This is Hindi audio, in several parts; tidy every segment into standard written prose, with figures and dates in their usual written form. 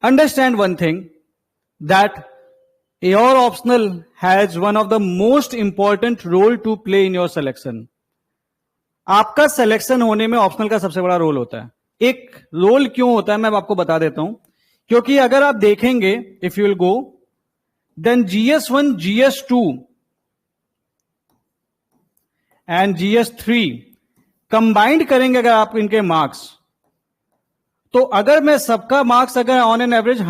understand one thing, that your optional has one of the most important role to play in your selection. आपका सिलेक्शन होने में ऑप्शनल का सबसे बड़ा रोल होता है. एक रोल क्यों होता है मैं आपको बता देता हूं. क्योंकि अगर आप देखेंगे, if you will go, then GS1, GS2 and GS3 combined करेंगे अगर आप इनके मार्क्स, तो अगर मैं सबका मार्क्स अगर ऑन एन एवरेज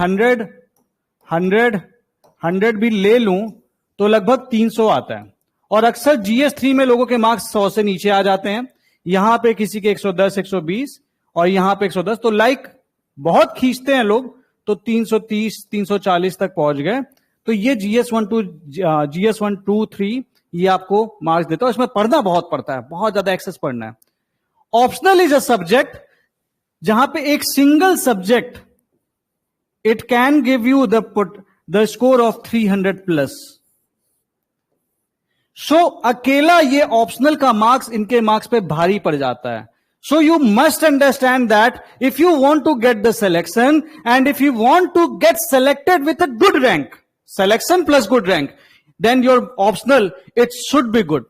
100 भी ले लूं तो लगभग 300 आता है. और अक्सर GS3 में लोगों के मार्क्स 100 से नीचे आ जाते हैं. यहां पे किसी के 110, 120 और यहां पे 110, तो बहुत खींचते हैं लोग, तो 330, 340 तक पहुंच गए. तो ये GS1, 2, 3 ये आपको मार्क्स देता है. इसमें पढ़ना बहुत पड़ता है, बहुत ज्यादा एक्सेस पढ़ना है. ऑप्शनल इज अ सब्जेक्ट जहां पे एक single subject it can give you the score of 300+. सो अकेला ये ऑप्शनल का मार्क्स इनके मार्क्स पे भारी पड़ जाता है. So you must understand that if you want to get the selection and if you want to get selected with a good rank, selection plus good rank, then your optional, it should be good.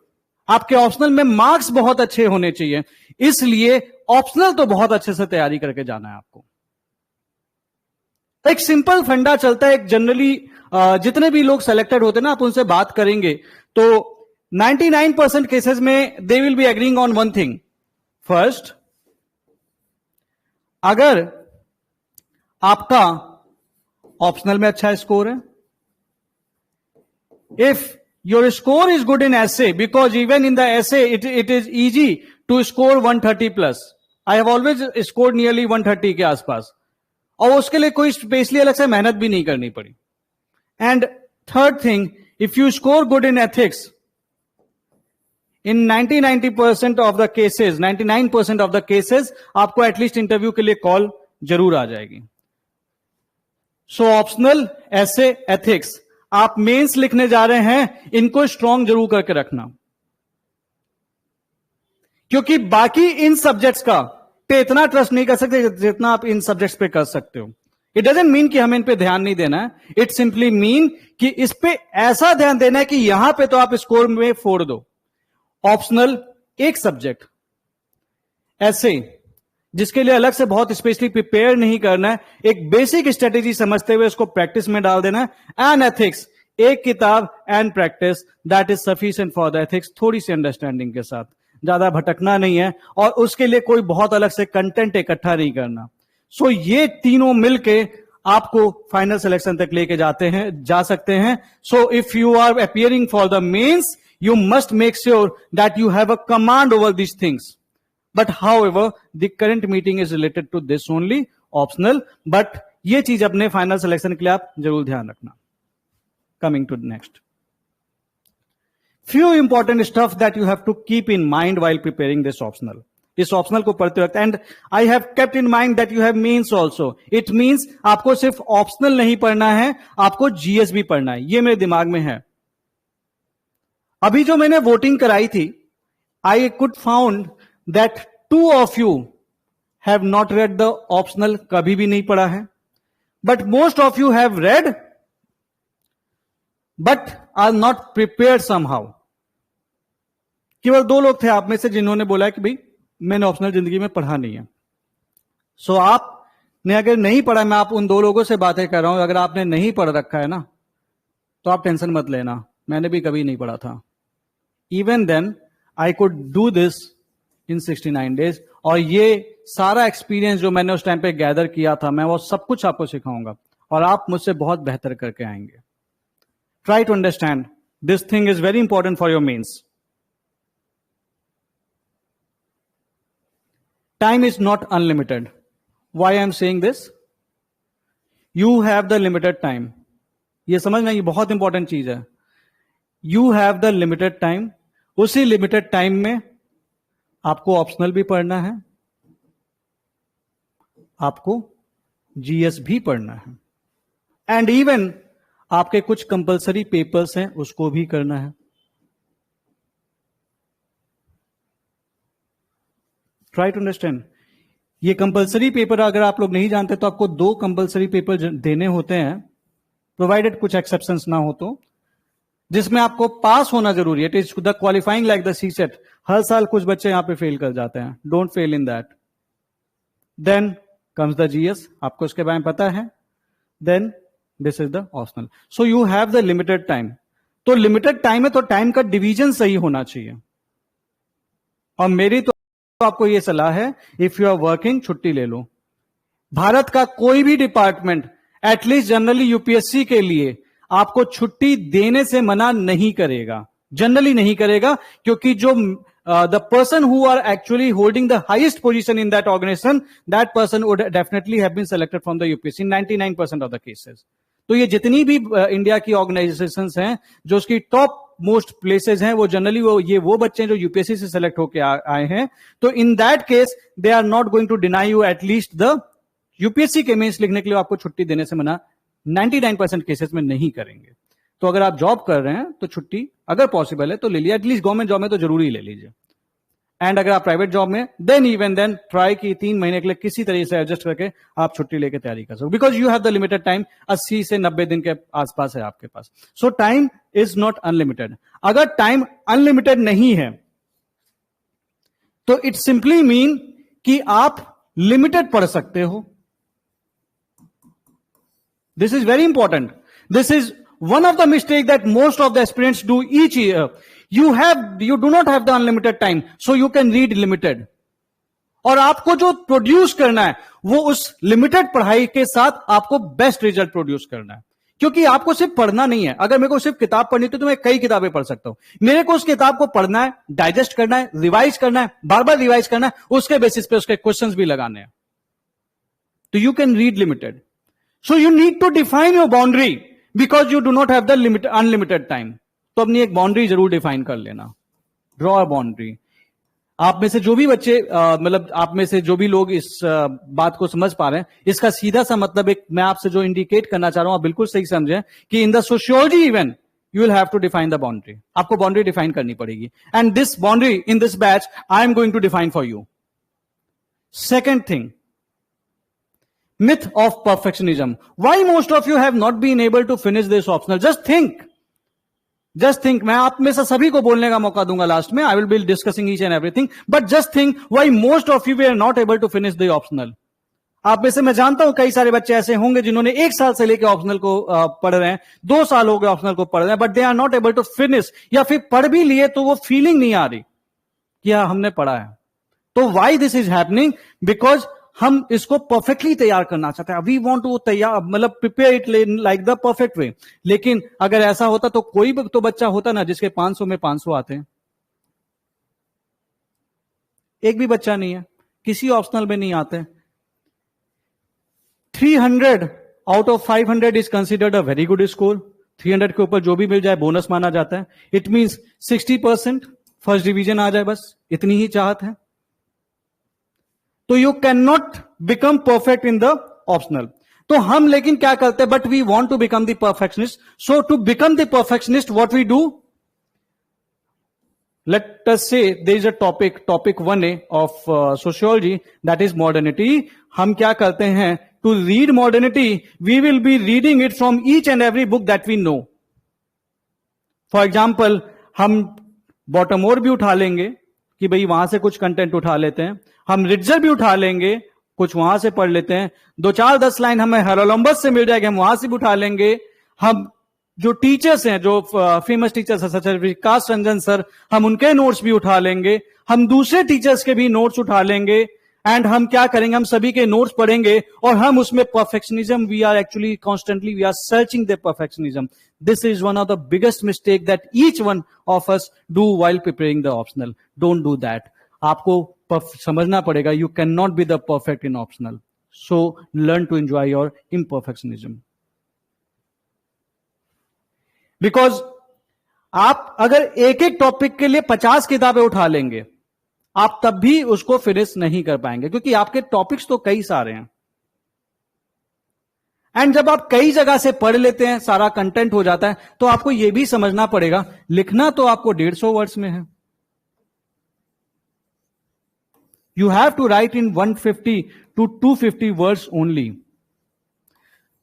आपके ऑप्शनल में मार्क्स बहुत अच्छे होने चाहिए. इसलिए ऑप्शनल तो बहुत अच्छे से तैयारी करके जाना है आपको. एक सिंपल फंडा चलता है. एक जनरली जितने भी लोग सेलेक्टेड होते हैं ना, आप उनसे बात करेंगे तो 99% केसेस में they will be agreeing on one thing. First, अगर आपका ऑप्शनल में अच्छा स्कोर है, if your score is good in essay, because even in the essay it is easy to score 130+. I have always score nearly 130 के आसपास, और उसके लिए कोई स्पेशली अलग से मेहनत भी नहीं करनी पड़ी. And third thing, if you score good in ethics, in 99% of the cases, 99% of the cases आपको एटलीस्ट इंटरव्यू के लिए कॉल जरूर आ जाएगी. सो ऑप्शनल, ऐसे, एथिक्स, आप मेंस लिखने जा रहे हैं, इनको स्ट्रांग जरूर करके रखना. क्योंकि बाकी इन सब्जेक्ट्स का पे इतना ट्रस्ट नहीं कर सकते जितना आप इन सब्जेक्ट्स पे कर सकते हो. इट डजंट मीन कि हमें इन पे ध्यान नहीं देना है. इट सिंपली मीन कि इस पे ऐसा ध्यान देना है कि यहां पे तो आप स्कोर में फोड़ दो. ऑप्शनल एक सब्जेक्ट, ऐसे जिसके लिए अलग से बहुत स्पेशली प्रिपेयर नहीं करना है, एक बेसिक स्ट्रेटेजी समझते हुए उसको प्रैक्टिस में डाल देना है. एंड एथिक्स, एक किताब and practice, that is sufficient for the ethics. थोड़ी सी अंडरस्टैंडिंग के साथ, ज्यादा भटकना नहीं है, और उसके लिए कोई बहुत अलग से कंटेंट इकट्ठा नहीं करना. सो ये तीनों मिलके आपको फाइनल सिलेक्शन तक लेके जा सकते हैं. So if you are appearing for the mains, you must make sure that you have a command over these things. But however, the current meeting is related to this only, optional, but ये चीज अपने फाइनल सिलेक्शन के लिए आप जरूर ध्यान रखना. Coming to next. Few important stuff that you have to keep in mind while preparing this optional. इस ऑप्शनल को पढ़ते वक्त, and I have kept in mind that you have means also. It means आपको सिर्फ ऑप्शनल नहीं पढ़ना है, आपको जीएस भी पढ़ना है. ये मेरे दिमाग में है. अभी जो मैंने वोटिंग कराई थी, I could found that 2 of you have not read the optional, कभी भी नहीं पढ़ा है. But most of you have read but are not prepared somehow. केवल 2 लोग थे आप में से जिन्होंने बोला कि भाई मैंने ऑप्शनल जिंदगी में पढ़ा नहीं है. सो आपने अगर नहीं पढ़ा, मैं आप उन 2 लोगों से बातें कर रहा हूं, अगर आपने नहीं पढ़ रखा है ना, तो आप टेंशन मत लेना, मैंने भी कभी नहीं पढ़ा था. Even then I could do this in 69 days. और ये सारा एक्सपीरियंस जो मैंने उस टाइम पे गैदर किया था, मैं वो सब कुछ आपको सिखाऊंगा और आप मुझसे बहुत बेहतर करके आएंगे. Try to understand this thing is very important for your mains. Time is not unlimited. Why I am saying this? You have the limited time. ये समझना, ये बहुत इंपॉर्टेंट चीज है. You have the limited time. उसी लिमिटेड टाइम में आपको ऑप्शनल भी पढ़ना है, आपको जीएस भी पढ़ना है, एंड इवन आपके कुछ कंपलसरी पेपर्स हैं उसको भी करना है. Try to understand. ये कंपलसरी पेपर अगर आप लोग नहीं जानते तो आपको 2 कंपलसरी पेपर देने होते हैं, प्रोवाइडेड कुछ एक्सेप्शंस ना हो तो, जिसमें आपको पास होना जरूरी है। It is the qualifying like the CSAT. हर साल कुछ बच्चे यहां पे फेल कर जाते हैं, don't fail in that. Then comes the GS, आपको इसके बारे में पता है। Then this is the optional. So you have the limited time. तो लिमिटेड टाइम है तो टाइम का डिवीजन सही होना चाहिए। और मेरी तो आपको यह सलाह है, इफ यू आर वर्किंग छुट्टी ले लो। भारत का कोई भी डिपार्टमेंट एटलीस्ट जनरली यूपीएससी के लिए आपको छुट्टी देने से मना नहीं करेगा, जनरली नहीं करेगा, क्योंकि जो the person who are actually holding the highest position in that organisation, that person would definitely have been selected from the UPSC 99% of the cases. तो ये जितनी भी इंडिया की ऑर्गेनाइजेशंस हैं जो उसकी टॉप मोस्ट प्लेसेस हैं, वो जनरली वो बच्चे हैं जो यूपीएससी से सेलेक्ट होकर आए हैं। तो in that case they are not going to deny you at least the UPSC के मेंस लिखने के लिए आपको छुट्टी देने से मना 99% केसेस में नहीं करेंगे। तो अगर आप जॉब कर रहे हैं तो छुट्टी अगर पॉसिबल है तो ले लीजिए, एटलीस्ट गवर्नमेंट जॉब में तो जरूरी ले लीजिए। एंड अगर आप प्राइवेट जॉब में देन ट्राई की 3 महीने के लिए किसी तरीके से एडजस्ट करके आप छुट्टी लेके तैयारी कर सको, because you have the limited time. 80 से 90 दिन के आसपास है आपके पास। So time is not unlimited. अगर टाइम अनलिमिटेड नहीं है तो इट सिंपली मीन कि आप लिमिटेड पढ़ सकते हो। This is very important. This is one of the mistake that most of the aspirants do each year. You do not have the unlimited time, so you can read limited. और आपको जो प्रोड्यूस करना है वो उस लिमिटेड पढ़ाई के साथ आपको बेस्ट रिजल्ट प्रोड्यूस करना है, क्योंकि आपको सिर्फ पढ़ना नहीं है। अगर मेरे को सिर्फ किताब पढ़नी तो मैं कई किताबें पढ़ सकता हूं। मेरे को उस किताब को पढ़ना है, डाइजेस्ट करना है, रिवाइज करना है, बार बार रिवाइज करना है, उसके बेसिस पे उसके क्वेश्चंस भी लगाने हैं। तो you can read limited. So you need to define your boundary because you do not have the unlimited time. तो अपनी एक बाउंड्री जरूर डिफाइन कर लेना, ड्रॉ अ बाउंड्री। आप में से जो भी बच्चे मतलब आप में से जो भी लोग इस बात को समझ पा रहे हैं, इसका सीधा सा मतलब एक मैं आपसे जो इंडिकेट करना चाह रहा हूं आप बिल्कुल सही समझें कि in the sociology even you will have to define the boundary. आपको बाउंड्री डिफाइन करनी पड़ेगी, and this boundary in this batch I am going to define for you. Second thing, myth of perfectionism. Why most of you have not been able to finish this optional? Just think. मैं आप में से सभी को बोलने का मौका दूंगा लास्ट में. I will be discussing each and everything. But just think why most of you were not able to finish the optional. आप में से मैं जानता हूं कई सारे बच्चे ऐसे होंगे जिन्होंने 1 साल से लेकर ऑप्शनल को पढ़ रहे हैं, 2 साल हो गए ऑप्शनल को पढ़ रहे हैं, but they are not able to finish, या फिर पढ़ भी लिए तो वो फीलिंग नहीं आ रही कि हाँ हमने पढ़ा है. तो why this is happening? Because हम इसको परफेक्टली तैयार करना चाहते हैं. वी वांट टू तैयार मतलब prepare it like the perfect way. लेकिन अगर ऐसा होता तो कोई भी तो बच्चा होता ना जिसके 500 में 500 आते हैं. एक भी बच्चा नहीं है, किसी ऑप्शनल में नहीं आते. 300 out of 500 is considered a very good score. 300 के ऊपर जो भी मिल जाए बोनस माना जाता है. इट मींस 60% फर्स्ट डिवीजन आ जाए, बस इतनी ही चाहत है. तो you can not become perfect in the optional. तो हम लेकिन क्या करते हैं, but we want to become the perfectionist. So to become the perfectionist what we do, let us say there is a topic 1A of sociology, that is modernity. हम क्या करते हैं, to read modernity we will be reading it from each and every book that we know. For example, हम बॉटमोर भी उठा लेंगे कि भाई वहां से कुछ कंटेंट उठा लेते हैं. हम रिट्जर भी उठा लेंगे, कुछ वहां से पढ़ लेते हैं. 2-4-10 लाइन हमें हेरोलम्बस से मिल जाएगी, हम वहां से भी उठा लेंगे. हम जो टीचर्स हैं, जो फेमस टीचर्स हैं सच विकास रंजन सर, हम उनके नोट्स भी उठा लेंगे. हम दूसरे टीचर्स के भी नोट्स उठा लेंगे. एंड हम क्या करेंगे, हम सभी के नोट्स पढ़ेंगे और हम उसमें perfectionism, we are actually constantly we are searching the perfectionism. This is one of the biggest mistake that each one of us do while preparing the optional. Don't do that. आपको समझना पड़ेगा, you can not be the perfect in optional. So learn to enjoy your imperfectionism. Because आप अगर एक एक टॉपिक के लिए 50 किताबें उठा लेंगे, आप तब भी उसको फिनिश नहीं कर पाएंगे, क्योंकि आपके टॉपिक्स तो कई सारे हैं. एंड जब आप कई जगह से पढ़ लेते हैं, सारा कंटेंट हो जाता है, तो आपको यह भी समझना पड़ेगा, लिखना तो आपको 150 वर्ड्स में है. You have to write in 150 to 250 words only.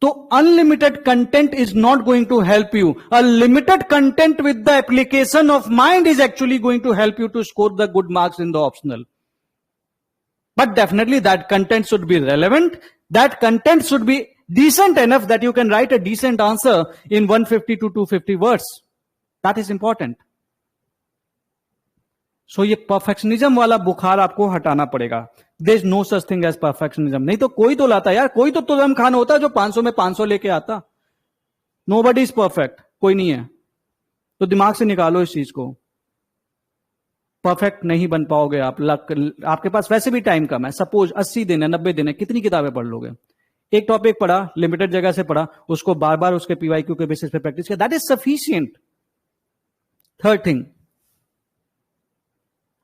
So unlimited content is not going to help you. A limited content with the application of mind is actually going to help you to score the good marks in the optional. But definitely that content should be relevant. That content should be decent enough that you can write a decent answer in 150 to 250 words. That is important. So ये परफेक्शनिज्म वाला बुखार आपको हटाना पड़ेगा. There is no such thing as perfectionism. नहीं तो कोई तो लाता यार, कोई तो तुलम खान होता जो 500 में 500 लेके आता. नोबडी इज परफेक्ट, कोई नहीं है. तो दिमाग से निकालो इस चीज को. परफेक्ट नहीं बन पाओगे आप. आपके पास वैसे भी टाइम कम है. सपोज 80 दिन है, 90 दिन है, कितनी किताबें पढ़ लोगे? एक टॉपिक पढ़ा, लिमिटेड जगह से पढ़ा, उसको बार बार उसके पीवाईक्यू के बेसिस पे प्रैक्टिस किया. That is sufficient. Third thing,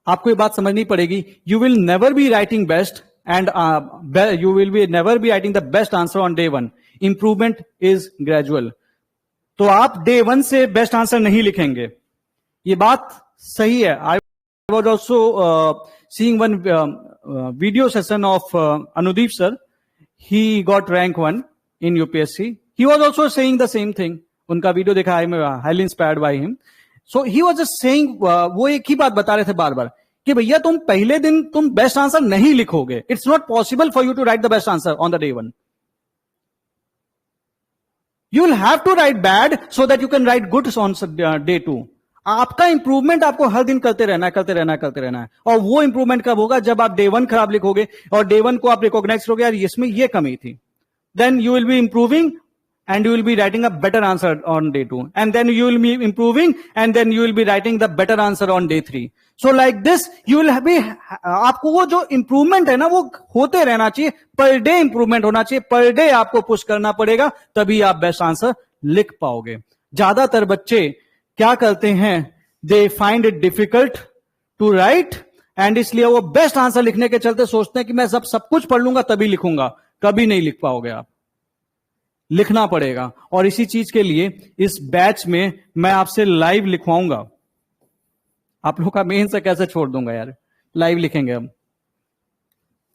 आपको ये बात समझनी पड़ेगी. You will never be writing best and you will be never be writing the best answer on day 1. Improvement is gradual. तो आप डे 1 से बेस्ट आंसर नहीं लिखेंगे. ये बात सही है. I was also seeing one video session of Anudeep sir. He got rank 1 in UPSC. He was also saying the same thing. उनका वीडियो देखा, I am highly inspired by him. So he was just saying, वो एक ही बात बता रहे थे बार बार कि भैया तुम पहले दिन तुम बेस्ट आंसर नहीं लिखोगे. It's not possible for you to write the best answer on the day 1. You will have to write bad so that you can write good on day 2. आपका इंप्रूवमेंट आपको हर दिन करते रहना है. और वो इंप्रूवमेंट कब होगा? जब आप डे 1 खराब लिखोगे और डे 1 को आप रिकॉग्नाइज करोगे यार इसमें ये कमी थी. Then you will be improving and you will be writing a better answer on day 2, and then you will be improving, and then you will be writing the better answer on day 3. So like this you will be, आपको वो जो इंप्रूवमेंट है ना वो होते रहना चाहिए. पर डे इंप्रूवमेंट होना चाहिए. पर डे आपको पुश करना पड़ेगा, तभी आप बेस्ट आंसर लिख पाओगे. ज्यादातर बच्चे क्या करते हैं? They find it difficult to write, and इसलिए वो बेस्ट आंसर लिखने के चलते सोचते हैं कि मैं सब कुछ पढ़ लूंगा तभी लिखूंगा. कभी नहीं लिख पाओगे आप. लिखना पड़ेगा. और इसी चीज के लिए इस बैच में मैं आपसे लाइव लिखवाऊंगा. आप लोग का मेन से कैसे छोड़ दूंगा यार. लाइव लिखेंगे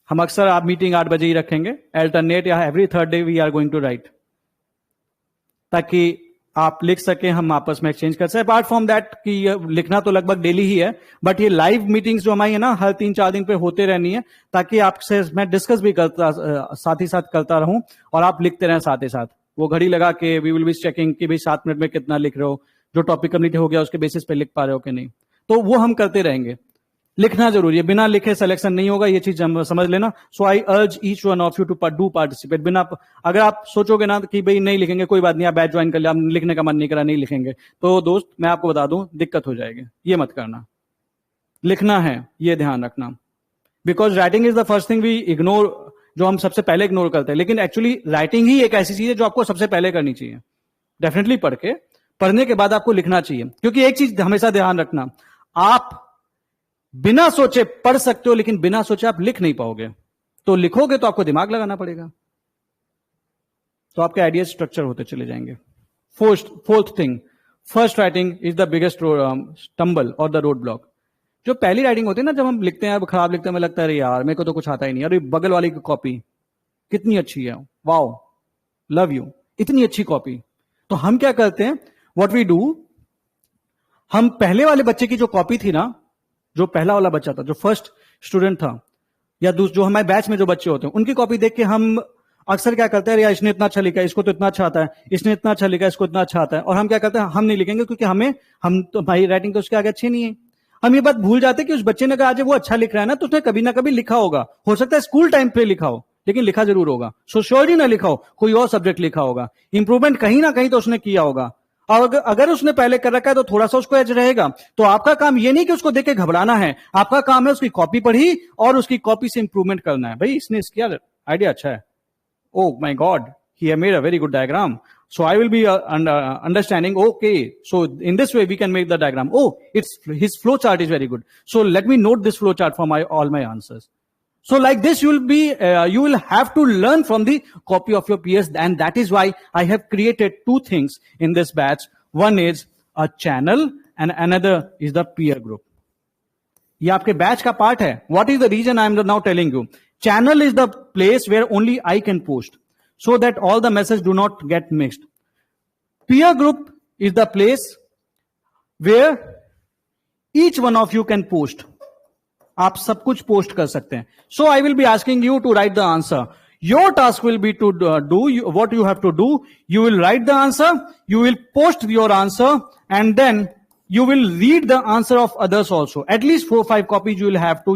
हम अक्सर आप मीटिंग 8 बजे ही रखेंगे. अल्टरनेट या every third day we are going to write, ताकि आप लिख सके, हम आपस में एक्सचेंज कर सके. अपार्ट फ्रॉम दैट कि लिखना तो लगभग डेली ही है, बट ये लाइव मीटिंग्स जो हमारी है ना हर 3-4 दिन पे होते रहनी है, ताकि आपसे मैं डिस्कस भी करता साथ ही साथ करता रहूं और आप लिखते रहें साथ ही साथ. वो घड़ी लगा के वी विल बी चेकिंग कि भाई 7 मिनट में कितना लिख रहे हो, जो टॉपिक कंप्लीट हो गया उसके बेसिस पे लिख पा रहे हो कि नहीं. तो वो हम करते रहेंगे. लिखना जरूरी है. बिना लिखे सिलेक्शन नहीं होगा, ये चीज समझ लेना. So I urge each one of you to do participate. बिना, अगर आप सोचोगे ना कि भाई नहीं लिखेंगे, कोई बात नहीं, आप बैच ज्वाइन कर लिया, आप लिखने का मन नहीं करा, नहीं लिखेंगे, तो दोस्त मैं आपको बता दूं दिक्कत हो जाएगी. ये मत करना. लिखना है, ये ध्यान रखना. Because writing is the first thing we ignore, जो हम सबसे पहले इग्नोर करते हैं. लेकिन एक्चुअली राइटिंग ही एक ऐसी चीज है जो आपको सबसे पहले करनी चाहिए. डेफिनेटली पढ़ने के बाद आपको लिखना चाहिए. क्योंकि एक चीज हमेशा ध्यान रखना, आप बिना सोचे पढ़ सकते हो, लेकिन बिना सोचे आप लिख नहीं पाओगे. तो लिखोगे तो आपको दिमाग लगाना पड़ेगा, तो आपके आइडिया स्ट्रक्चर होते चले जाएंगे. Fourth thing, first writing is the biggest stumble और द रोड ब्लॉक. जो पहली राइटिंग होती है ना, जब हम लिखते हैं खराब लिखते हैं, हमें लगता है यार मेरे को तो कुछ आता ही नहीं. अरे बगल वाली की कॉपी कितनी अच्छी है, वाओ लव यू, इतनी अच्छी कॉपी. तो हम क्या करते हैं, व्हाट वी डू, हम पहले वाले बच्चे की जो कॉपी थी ना, जो पहला वाला बच्चा था, जो फर्स्ट स्टूडेंट था, या जो हमारे बैच में जो बच्चे होते हैं, उनकी कॉपी देख के हम अक्सर क्या करते हैं, यार इसने इतना अच्छा लिखा है, इसको तो इतना अच्छा आता है, इसने इतना अच्छा लिखा है, इसको इतना अच्छा आता है. और हम क्या करते हैं, हम नहीं लिखेंगे, क्योंकि हम तो भाई राइटिंग तो उसके आगे अच्छी नहीं है. हम ये बात भूल जाते हैं कि उस बच्चे ने कहा आज वो अच्छा लिख रहा है ना, तो उसने कभी ना कभी लिखा होगा. हो सकता है स्कूल टाइम पे लिखा हो, लेकिन लिखा जरूर होगा. सोशियोलॉजी ना लिखा हो, कोई और सब्जेक्ट लिखा होगा. इंप्रूवमेंट कहीं ना कहीं तो उसने किया होगा. और अगर उसने पहले कर रखा है तो थोड़ा सा उसको एज रहेगा. तो आपका काम ये नहीं कि उसको देख के घबराना है, आपका काम है उसकी कॉपी पढ़ी और उसकी कॉपी से इंप्रूवमेंट करना है. भाई इसने किया, आइडिया अच्छा है, oh my god, he have made a very good diagram, so I will be understanding, okay, so in this way we can make the diagram. Oh, his flow chart is very good, so let me note this flow chart for all my answers. So like this you will have to learn from the copy of your peers, and that is why I have created 2 things in this batch. One is a channel and another is the peer group. ये आपके बैच का पार्ट है. What is the reason I am now telling you? Channel is the place where only I can post, so that all the messages do not get mixed. Peer group is the place where each one of you can post. आप सब कुछ पोस्ट कर सकते हैं. So I will be asking you to write the answer. Your task will be to do what you have to do. You will write the answer, you will post your answer, and then you will read the answer of others also. At least 4-5 copies you will have to.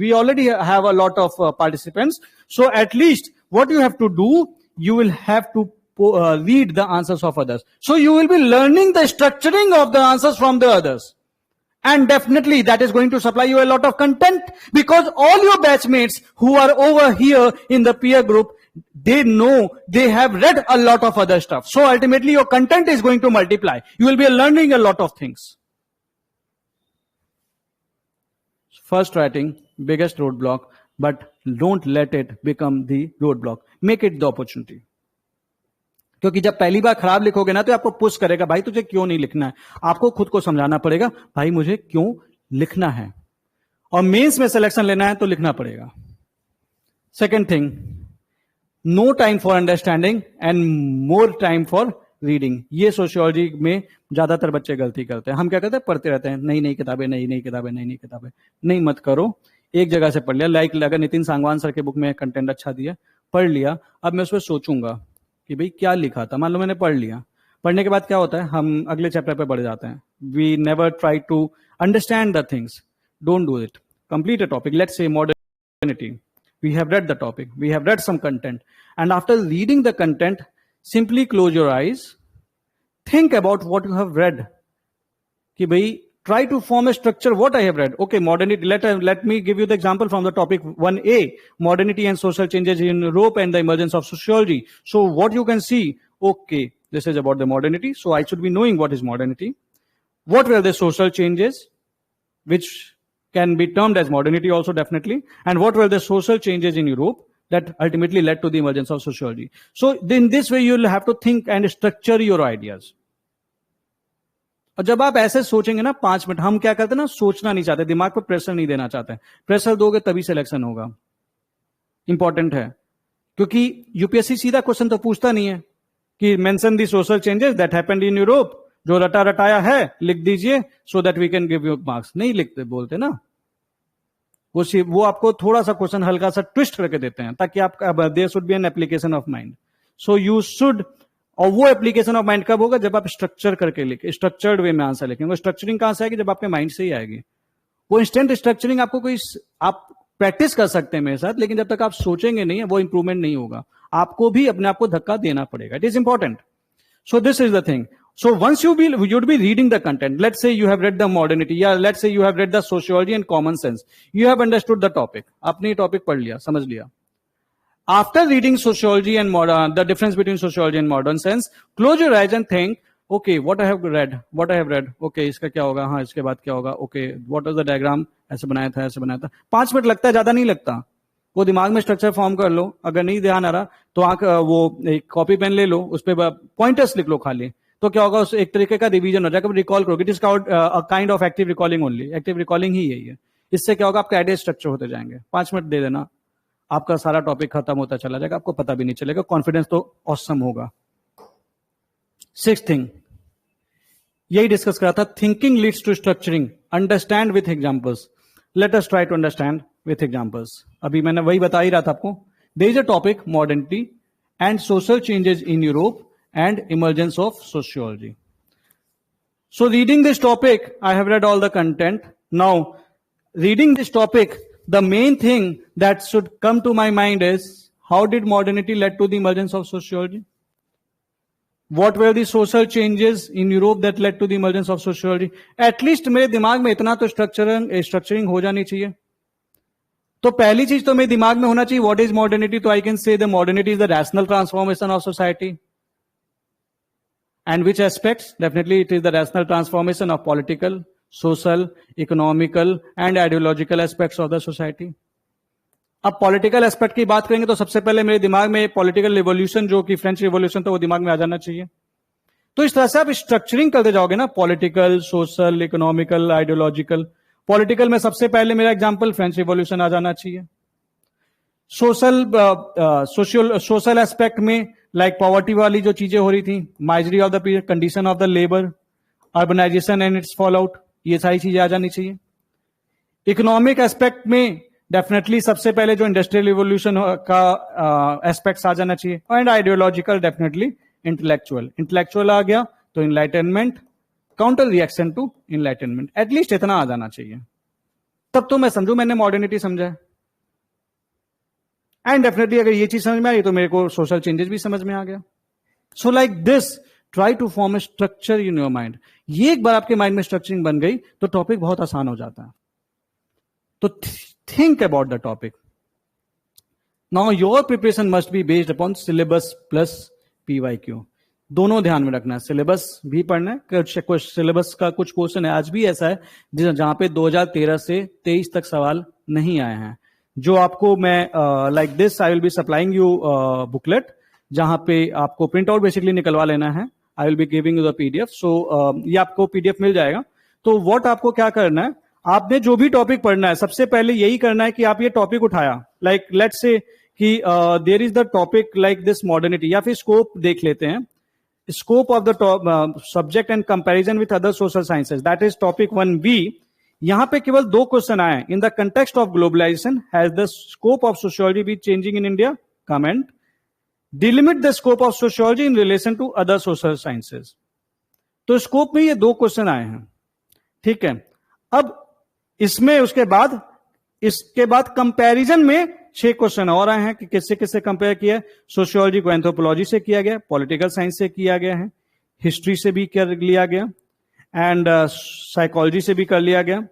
We already have a lot of participants. So at least what you have to do, you will have to read the answers of others. So you will be learning the structuring of the answers from the others. And definitely that is going to supply you a lot of content, because all your batchmates who are over here in the peer group, they know, they have read a lot of other stuff. So ultimately your content is going to multiply. You will be learning a lot of things. First writing, biggest roadblock, but don't let it become the roadblock. Make it the opportunity. क्योंकि जब पहली बार खराब लिखोगे ना तो आपको पुश करेगा, भाई तुझे क्यों नहीं लिखना है. आपको खुद को समझाना पड़ेगा, भाई मुझे क्यों लिखना है. और मेंस में सिलेक्शन लेना है तो लिखना पड़ेगा. Second thing, no time for understanding and more time for reading. ये सोशियोलॉजी में ज्यादातर बच्चे गलती करते हैं. हम क्या करते हैं, पढ़ते रहते हैं, नई नई किताबें, नई नई किताबें, नई नई किताबें. नहीं, मत करो. एक जगह से पढ़ लिया, लाइक अगर नितिन सांगवान सर के बुक में कंटेंट अच्छा दिया, पढ़ लिया, अब मैं उस पर सोचूंगा कि भाई क्या लिखा था. मान लो मैंने पढ़ लिया, पढ़ने के बाद क्या होता है, हम अगले चैप्टर पे बढ़ जाते हैं. We never try to understand the things. Don't do it. Complete a topic. Let's say modernity. We have read the topic, we have read some content, and after reading the content, simply close your eyes, think about what you have read. कि भाई try to form a structure. What I have read, okay, modernity. Let me give you the example from the topic 1A, modernity and social changes in Europe and the emergence of sociology. So what you can see, okay, this is about the modernity, so I should be knowing what is modernity. What were the social changes, which can be termed as modernity also, definitely, and what were the social changes in Europe that ultimately led to the emergence of sociology. So in this way you will have to think and structure your ideas. और जब आप ऐसे सोचेंगे ना 5 मिनट, हम क्या करते हैं ना, सोचना नहीं चाहते, दिमाग पर प्रेशर नहीं देना चाहते. प्रेशर दोगे तभी सिलेक्शन होगा. इंपॉर्टेंट है, क्योंकि यूपीएससी सीधा क्वेश्चन तो पूछता नहीं है कि mention the social changes that happened in Europe. जो रटा रटाया है लिख दीजिए so that we can give you marks. नहीं लिखते, बोलते ना, वो आपको थोड़ा सा क्वेश्चन हल्का सा ट्विस्ट करके देते हैं ताकि आप there should be an application of mind. So you should, और वो एप्लीकेशन ऑफ माइंड कब होगा, जब आप स्ट्रक्चर करके लिखे, स्ट्रक्चर्ड वे में आंसर लिखेंगे. स्ट्रक्चरिंग कहां से आएगी, जब आपके माइंड से ही आएगी. वो इंस्टेंट स्ट्रक्चरिंग आपको कोई, आप प्रैक्टिस कर सकते हैं मेरे साथ, लेकिन जब तक आप सोचेंगे नहीं, वो इंप्रूवमेंट नहीं होगा. आपको भी अपने आप को धक्का देना पड़ेगा. It is important. So this is the thing. So once you'd be reading the content. Let's say you have read the modernity, yeah, let's say you have read the sociology and common sense. You have understood the topic. आपने टॉपिक पढ़ लिया, समझ लिया. After reading sociology and the difference between sociology and modern sense, close your eyes and think, okay, what I have read, okay, इसका क्या होगा, हाँ इसके बाद क्या होगा, okay, what is the diagram, ऐसे बनाया था. 5 मिनट लगता है, ज्यादा नहीं लगता. वो दिमाग में स्ट्रक्चर फॉर्म कर लो. अगर नहीं ध्यान आ रहा तो आंख वो एक कॉपी पेन ले लो, उस पर पॉइंटर्स लिख लो खाली. तो क्या होगा, उस एक तरीके का रिवीजन हो जाएगा. रिकॉल करोगे. It is called a kind of active recalling only. Active recalling ही यही है. इससे क्या होगा, आपका आइडिया स्ट्रक्चर होते जाएंगे. 5 मिनट दे देना, आपका सारा टॉपिक खत्म होता चला जाएगा, आपको पता भी नहीं चलेगा. कॉन्फिडेंस तो ऑसम होगा. 6th थिंग, यही डिस्कस करा था, thinking leads to structuring. Understand with examples. Let us try to understand with examples. अभी मैंने वही बता ही रहा था आपको. There is a topic, modernity and social changes in Europe and emergence of sociology. So reading this topic, I have read all the content. Now, reading this topic, the main thing that should come to my mind is, how did modernity led to the emergence of sociology? What were the social changes in Europe that led to the emergence of sociology? At least मेरे दिमाग में इतना तो स्ट्रक्चरिंग हो जानी चाहिए. तो पहली चीज तो मेरे दिमाग में होना चाहिए, what is modernity? तो I can say the modernity is the rational transformation of society. And which aspects? Definitely it is the rational transformation of political, social, economical and ideological aspects of the society. अब पॉलिटिकल एस्पेक्ट की बात करेंगे तो सबसे पहले मेरे दिमाग में पॉलिटिकल रिवॉल्यूशन, जो कि फ्रेंच रिवॉल्यूशन था, वो दिमाग में आ जाना चाहिए. तो इस तरह से आप स्ट्रक्चरिंग करते जाओगे ना, political, social, economical, ideological. Political में सबसे पहले मेरा एग्जांपल फ्रेंच रिवॉल्यूशन आ जाना चाहिए। सोशल एस्पेक्ट में लाइक पॉवर्टी वाली जो चीजें हो रही थी, misery of the period, condition of the labour, urbanisation and its fallout, ये सारी चीजें आ जानी चाहिए। इकोनॉमिक एस्पेक्ट में डेफिनेटली सबसे पहले जो इंडस्ट्रियल रिवोल्यूशन का एस्पेक्ट्स आ जाना चाहिए, एंड आइडियोलॉजिकल डेफिनेटली इंटेलेक्चुअल आ गया तो enlightenment, counter reaction to enlightenment, at least इतना आ जाना चाहिए, तब तो मैं समझू मैंने मॉडर्निटी समझा है। एंड डेफिनेटली अगर ये चीज समझ में आई तो मेरे को सोशल चेंजेस भी समझ में आ गया। So like this try to form a structure in your mind. ये एक बार आपके माइंड में स्ट्रक्चरिंग बन गई तो टॉपिक बहुत आसान हो जाता है। तो think about the topic. Now your preparation must be based upon syllabus plus PYQ, दोनों ध्यान में रखना है। सिलेबस भी पढ़ना है, कुछ सिलेबस का कुछ क्वेश्चन है, आज भी ऐसा है जहां पे 2013 से 23 तक सवाल नहीं आए हैं, जो आपको मैं like this I will be supplying you booklet, जहां पे आपको प्रिंट आउट बेसिकली निकलवा लेना है। I will be giving you the PDF, so ये आपको पीडीएफ मिल जाएगा। तो व्हाट आपको क्या करना है, आपने जो भी टॉपिक पढ़ना है सबसे पहले यही करना है कि आप ये टॉपिक उठाया, लाइक लेट्स से कि there is the topic like this modernity, या फिर स्कोप देख लेते हैं, scope of the subject and comparison with other social sciences, that is topic 1B। यहां पे केवल 2 क्वेश्चन आए, in the context of globalisation has the scope of sociology be changing in India, comment, delimit the scope of sociology in relation to other social sciences. तो स्कोप में ये 2 क्वेश्चन आए हैं, ठीक है। अब इसमें इसके बाद कंपैरिजन में 6 क्वेश्चन और आए हैं कि किससे किससे कंपेयर किया है। सोशियोलॉजी को एंथ्रोपोलॉजी से किया गया, पॉलिटिकल साइंस से किया गया है, हिस्ट्री से भी कर लिया गया, एंड साइकोलॉजी से भी कर लिया गया।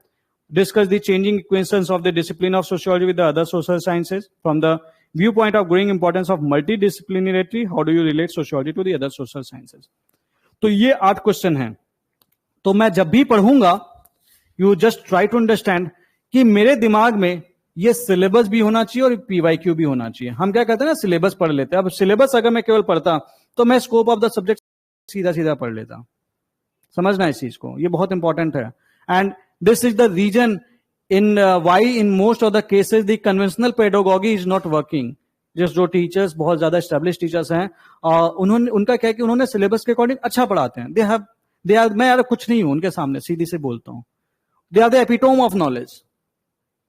Discuss the changing equations of the discipline of sociology with the other social sciences from the viewpoint of growing importance of multidisciplinary, how do you relate sociology to the other social sciences. तो ये 8 क्वेश्चन हैं। तो मैं जब भी पढ़ूंगा, you just try to understand कि मेरे दिमाग में ये सिलेबस भी होना चाहिए और पीवाईक्यू भी होना चाहिए। हम क्या कहते हैं ना, सिलेबस पढ़ लेते हैं। अब सिलेबस अगर मैं केवल पढ़ता तो मैं स्कोप ऑफ द सब्जेक्ट सीधा सीधा पढ़ लेता। समझना इस चीज को, ये बहुत इंपॉर्टेंट है। And this is the reason in why in most of the cases the conventional pedagogy is not working. जो टीचर्स बहुत ज्यादा एस्टेब्लिश टीचर्स हैं, उन्होंने उनका क्या है कि उन्होंने सिलेबस के अकॉर्डिंग अच्छा पढ़ाते हैं। दे आर मैं यार कुछ नहीं हूं उनके सामने, सीधी से बोलता हूं। They are the epitome of knowledge,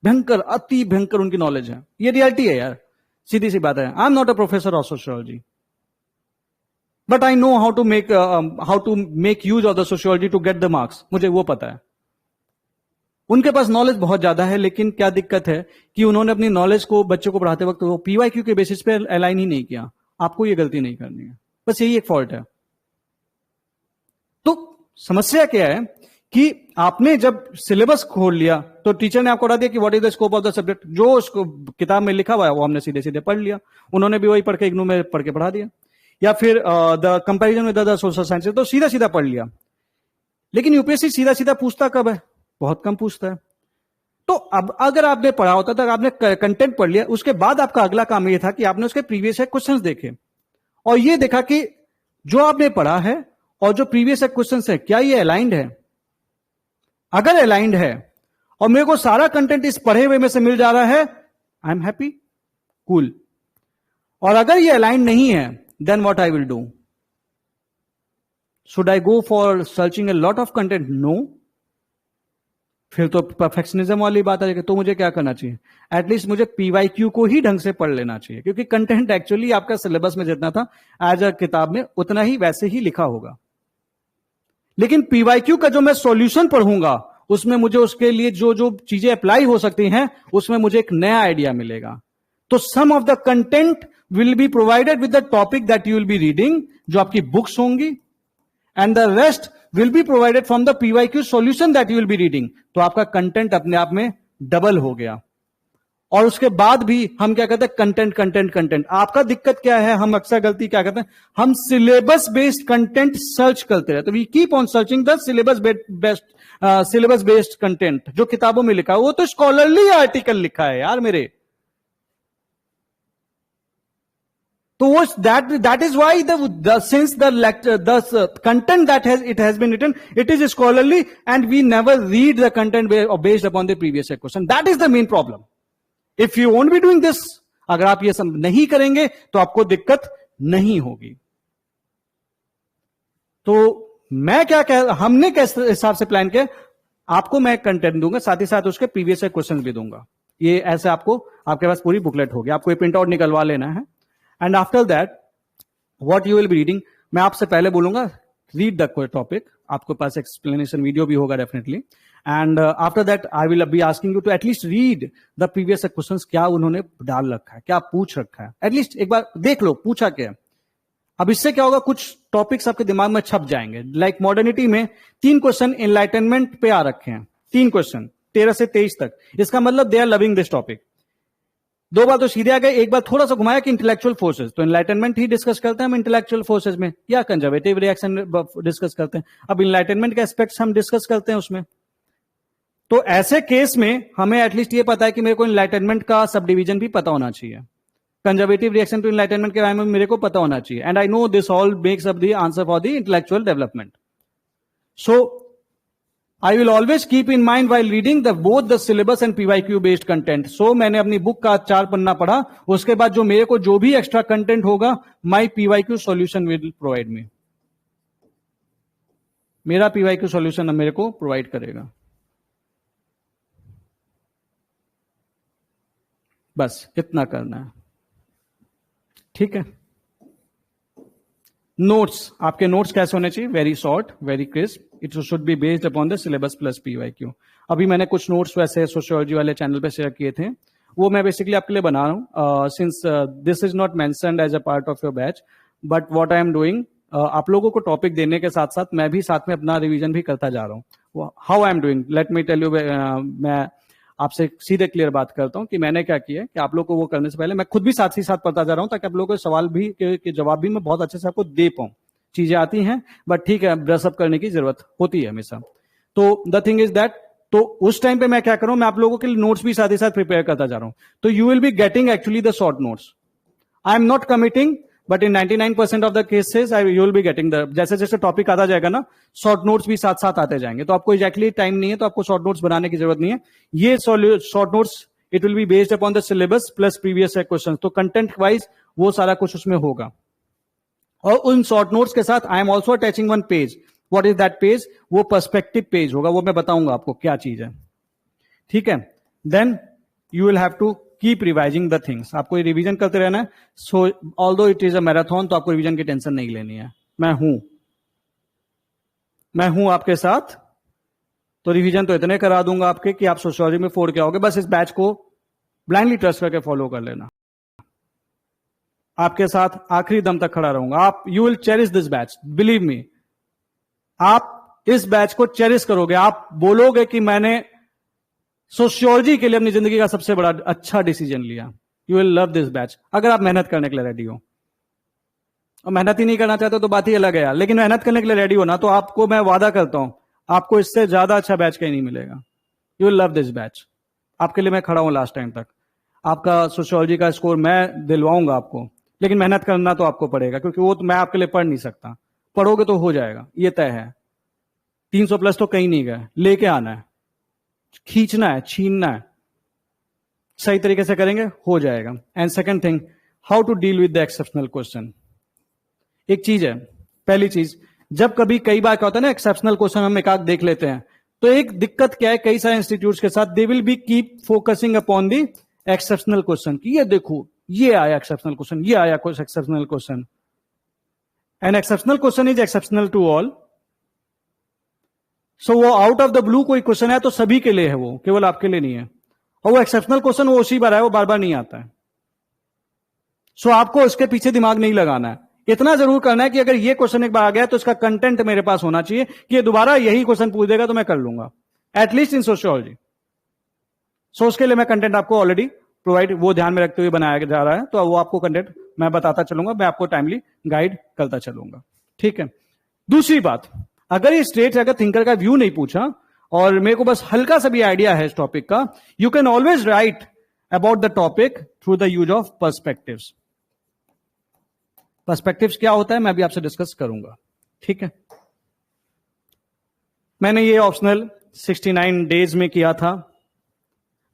भयंकर, अति भयंकर उनकी नॉलेज है। ये रियलिटी है यार, सीधी सी बात है। I am not a professor of sociology, but I know how to make use of the sociology to get the marks, मुझे वो पता है। उनके पास नॉलेज बहुत ज्यादा है, लेकिन क्या दिक्कत है कि उन्होंने अपनी नॉलेज को बच्चों को पढ़ाते वक्त वो पीवाईक्यू के बेसिस पे अलाइन ही नहीं किया। आपको ये गलती नहीं करनी है, बस यही एक फॉल्ट है। तो समस्या क्या है कि आपने जब सिलेबस खोल लिया तो टीचर ने आपको बता दिया कि what is the scope of the subject, जो उसको किताब में लिखा हुआ है वो हमने सीधे सीधे पढ़ लिया। उन्होंने भी वही पढ़ के इग्नू में पढ़ के पढ़ा दिया, या फिर the comparison with the social sciences, तो सीधा सीधा पढ़ लिया। लेकिन यूपीएससी सीधा सीधा पूछता कब है? बहुत कम पूछता है। तो अब अगर आपने पढ़ा होता था, आपने कंटेंट पढ़ लिया, उसके बाद आपका अगला काम यह था कि आपने उसके प्रीवियस क्वेश्चंस देखे और ये देखा कि जो आपने पढ़ा है और जो प्रीवियस क्वेश्चंस है क्या ये अलाइंड है। अगर अलाइंड है और मेरे को सारा कंटेंट इस पढ़े हुए में से मिल जा रहा है, आई एम हैप्पी, कूल। और अगर ये अलाइंड नहीं है, then what I will do? Should I go for searching a lot of content? No. फिर तो परफेक्शनिज्म वाली बात आ जाएगी। तो मुझे क्या करना चाहिए? एटलीस्ट मुझे पीवाईक्यू को ही ढंग से पढ़ लेना चाहिए, क्योंकि कंटेंट एक्चुअली आपका सिलेबस में जितना था एज अ किताब में उतना ही वैसे ही लिखा होगा। लेकिन पीवाईक्यू का जो मैं सॉल्यूशन पढ़ूंगा उसमें मुझे उसके लिए जो जो चीजें अप्लाई हो सकती हैं उसमें मुझे एक नया आइडिया मिलेगा। तो some of the content will be provided with the topic that you will be reading, जो आपकी बुक्स होंगी, and the rest will be provided from the PYQ solution that you will be reading. तो आपका कंटेंट अपने आप में डबल हो गया। और उसके बाद भी हम क्या कहते हैं? Content content content. आपका दिक्कत क्या है? हम अक्सर गलती क्या करते हैं? हम सिलेबस बेस्ड कंटेंट सर्च करते रहते। We keep on searching the syllabus based content जो किताबों में लिखा है। वो तो स्कॉलरली आर्टिकल लिखा है यार मेरे। तो वो that is why since the content that it has been written it is scholarly and we never read the content based upon the previous question. That is the main problem. If you won't be doing this, अगर आप ये सब नहीं करेंगे तो आपको दिक्कत नहीं होगी. तो मैं क्या कह, हमने किस हिसाब से प्लान किया, आपको मैं कंटेंट दूंगा, साथ ही साथ उसके प्रीवियस क्वेश्चन भी दूंगा. ये ऐसे आपको, आपके पास पूरी बुकलेट होगी, आपको ये प्रिंट आउट निकलवा लेना है. And after that what you will be reading, मैं आपसे पहले बोलूंगा रीड द टॉपिक. आपके पास एक्सप्लेनेशन वीडियो भी होगा definitely. And after that I will be asking you to at least read the previous questions. क्या उन्होंने डाल रखा है, क्या पूछ रखा है, एटलीस्ट एक बार देख लो पूछा क्या. अब इससे क्या होगा, कुछ टॉपिक्स आपके दिमाग में छप जाएंगे. लाइक मॉडर्निटी में 3 क्वेश्चन एनलाइटनमेंट पे आ रखे हैं, 3 क्वेश्चन 13 से 23 तक. इसका मतलब they are loving this topic. 2 बार तो सीधे आ गए, एक बार थोड़ा सा घुमाया कि इंटेलेक्चुअल फोर्सेज. तो एनलाइटनमेंट ही डिस्कस करते हैं हम इंटेलेक्चुअल फोर्सेज में, या कंजर्वेटिव रिएक्शन डिस्कस करते हैं. अब एनलाइटनमेंट के एस्पेक्ट्स हम डिस्कस करते हैं उसमें. तो ऐसे केस में हमें एटलीस्ट ये पता है कि मेरे को एनलाइटनमेंट का सब डिवीजन भी पता होना चाहिए. कंजर्वेटिव रिएक्शन टू एनलाइटनमेंट के बारे में मेरे को पता होना चाहिए. And I know this all makes up the answer for the intellectual development. So I will always keep in mind while reading the both the syllabus and PYQ based content. So मैंने अपनी बुक का 4 पन्ना पढ़ा, उसके बाद जो मेरे को जो भी एक्स्ट्रा कंटेंट होगा, my PYQ solution will provide me. मेरा पीवाईक्यू सॉल्यूशन मेरे को प्रोवाइड करेगा. बस इतना करना है, ठीक है. नोट्स, आपके नोट्स कैसे होने चाहिए, very short, very crisp. It should be based upon the syllabus plus PYQ. अभी मैंने कुछ नोट्स वैसे सोशियोलॉजी वाले चैनल पे शेयर किए थे, वो मैं बेसिकली आपके लिए बना रहा हूं. Since this is not mentioned as a part of your batch, but what I am doing, आप लोगों को टॉपिक देने के साथ साथ मैं भी साथ में अपना रिवीजन भी करता जा रहा हूँ. How I am doing, let me tell you. मैं आपसे सीधे क्लियर बात करता हूं कि मैंने क्या किया कि आप लोग को वो करने से पहले मैं खुद भी साथ ही साथ पढ़ता जा रहा हूं, ताकि आप लोगों के सवाल भी के जवाब भी मैं बहुत अच्छे से आपको दे पाऊं. चीजें आती हैं, बट ठीक है, ब्रश अप करने की जरूरत होती है हमेशा. तो द थिंग इज दैट, तो उस टाइम पे मैं क्या करूं, मैं आप लोगों के लिए नोट्स भी साथ ही साथ प्रिपेयर करता जा रहा हूं. तो you will be getting actually the short notes. I am not committing, but in 99% of the cases you will be getting the, जैसे जैसे टॉपिक आता जाएगा ना, शॉर्ट नोट्स भी साथ साथ आते जाएंगे. तो आपको एग्जैक्टली टाइम नहीं है, तो आपको शॉर्ट नोट्स बनाने की जरूरत नहीं है. ये short notes it will be based upon the syllabus plus previous question. तो कंटेंट वाइज वो सारा कुछ उसमें होगा. और उन शॉर्ट नोट्स के साथ I am also attaching 1 page. What is that page, वो पर्सपेक्टिव पेज होगा, वो मैं बताऊंगा आपको क्या चीज है, ठीक है. Then you will have to keep revising the things. आपको रिवीजन करते रहना है. So although it is a marathon, तो आपको रिवीजन की टेंशन नहीं लेनी है. मैं हूं आपके साथ. तो रिवीजन तो इतने करा दूंगा आपके कि आप सोशियोलॉजी में 4 के आओगे. बस इस बैच को ब्लाइंडली ट्रस्ट करके फॉलो कर लेना. आपके साथ आखिरी दम तक खड़ा रहूंगा. आप, you will cherish this batch, believe me. आप इस बैच को चेरिश करोगे. आप बोलोगे कि मैंने सोशियोलॉजी के लिए अपनी जिंदगी का सबसे बड़ा अच्छा डिसीजन लिया. You will love this batch, अगर आप मेहनत करने के लिए रेडी हो. और मेहनत ही नहीं करना चाहते तो बात ही अलग है यार, लेकिन मेहनत करने के लिए रेडी हो ना, तो आपको मैं वादा करता हूं, आपको इससे ज्यादा अच्छा बैच कहीं नहीं मिलेगा. You will love this batch. आपके लिए मैं खड़ा हूं लास्ट टाइम तक. आपका सोशियोलॉजी का स्कोर मैं दिलवाऊंगा आपको, लेकिन मेहनत करना तो आपको पड़ेगा, क्योंकि वो तो मैं आपके लिए पढ़ नहीं सकता. पढ़ोगे तो हो जाएगा, ये तय है. 300 प्लस तो कहीं नहीं गए, लेके आना है, खींचना है, छीनना है. सही तरीके से करेंगे, हो जाएगा. And second thing, how to deal with the exceptional question. एक चीज है, पहली चीज, जब कभी कई बार क्या होता है ना, एक्सेप्शनल क्वेश्चन हम एक आध देख लेते हैं, तो एक दिक्कत क्या है कई सारे इंस्टीट्यूट्स के साथ, दे will be keep focusing upon the exceptional question, कि ये देखो ये आया एक्सेप्शनल क्वेश्चन, ये आया कुछ exceptional question. An exceptional question is exceptional to all. So वो आउट ऑफ द ब्लू कोई क्वेश्चन है तो सभी के लिए है, वो केवल आपके लिए नहीं है. और वो एक्सेप्शनल क्वेश्चन वो उसी बार है, वो बार बार नहीं आता है. सो आपको इसके पीछे दिमाग नहीं लगाना है. इतना जरूर करना है कि अगर ये क्वेश्चन एक बार आ गया तो इसका कंटेंट मेरे पास होना चाहिए, कि ये दोबारा यही क्वेश्चन पूछ देगा तो मैं कर लूंगा, एटलीस्ट इन सोशियोलॉजी. सो उसके लिए मैं कंटेंट आपको ऑलरेडी प्रोवाइड, वो ध्यान में रखते हुए बनाया जा रहा है. तो वो आपको कंटेंट मैं बताता चलूंगा, मैं आपको टाइमली गाइड करता चलूंगा, ठीक है. दूसरी बात, अगर ये स्ट्रेट अगर थिंकर का व्यू नहीं पूछा और मेरे को बस हल्का सा भी आइडिया है इस टॉपिक का, you can always right about the topic through the use of perspectives. Perspectives क्या होता है मैं भी आपसे डिस्कस करूंगा, ठीक है। मैंने ये ऑप्शनल 69 डेज में किया था,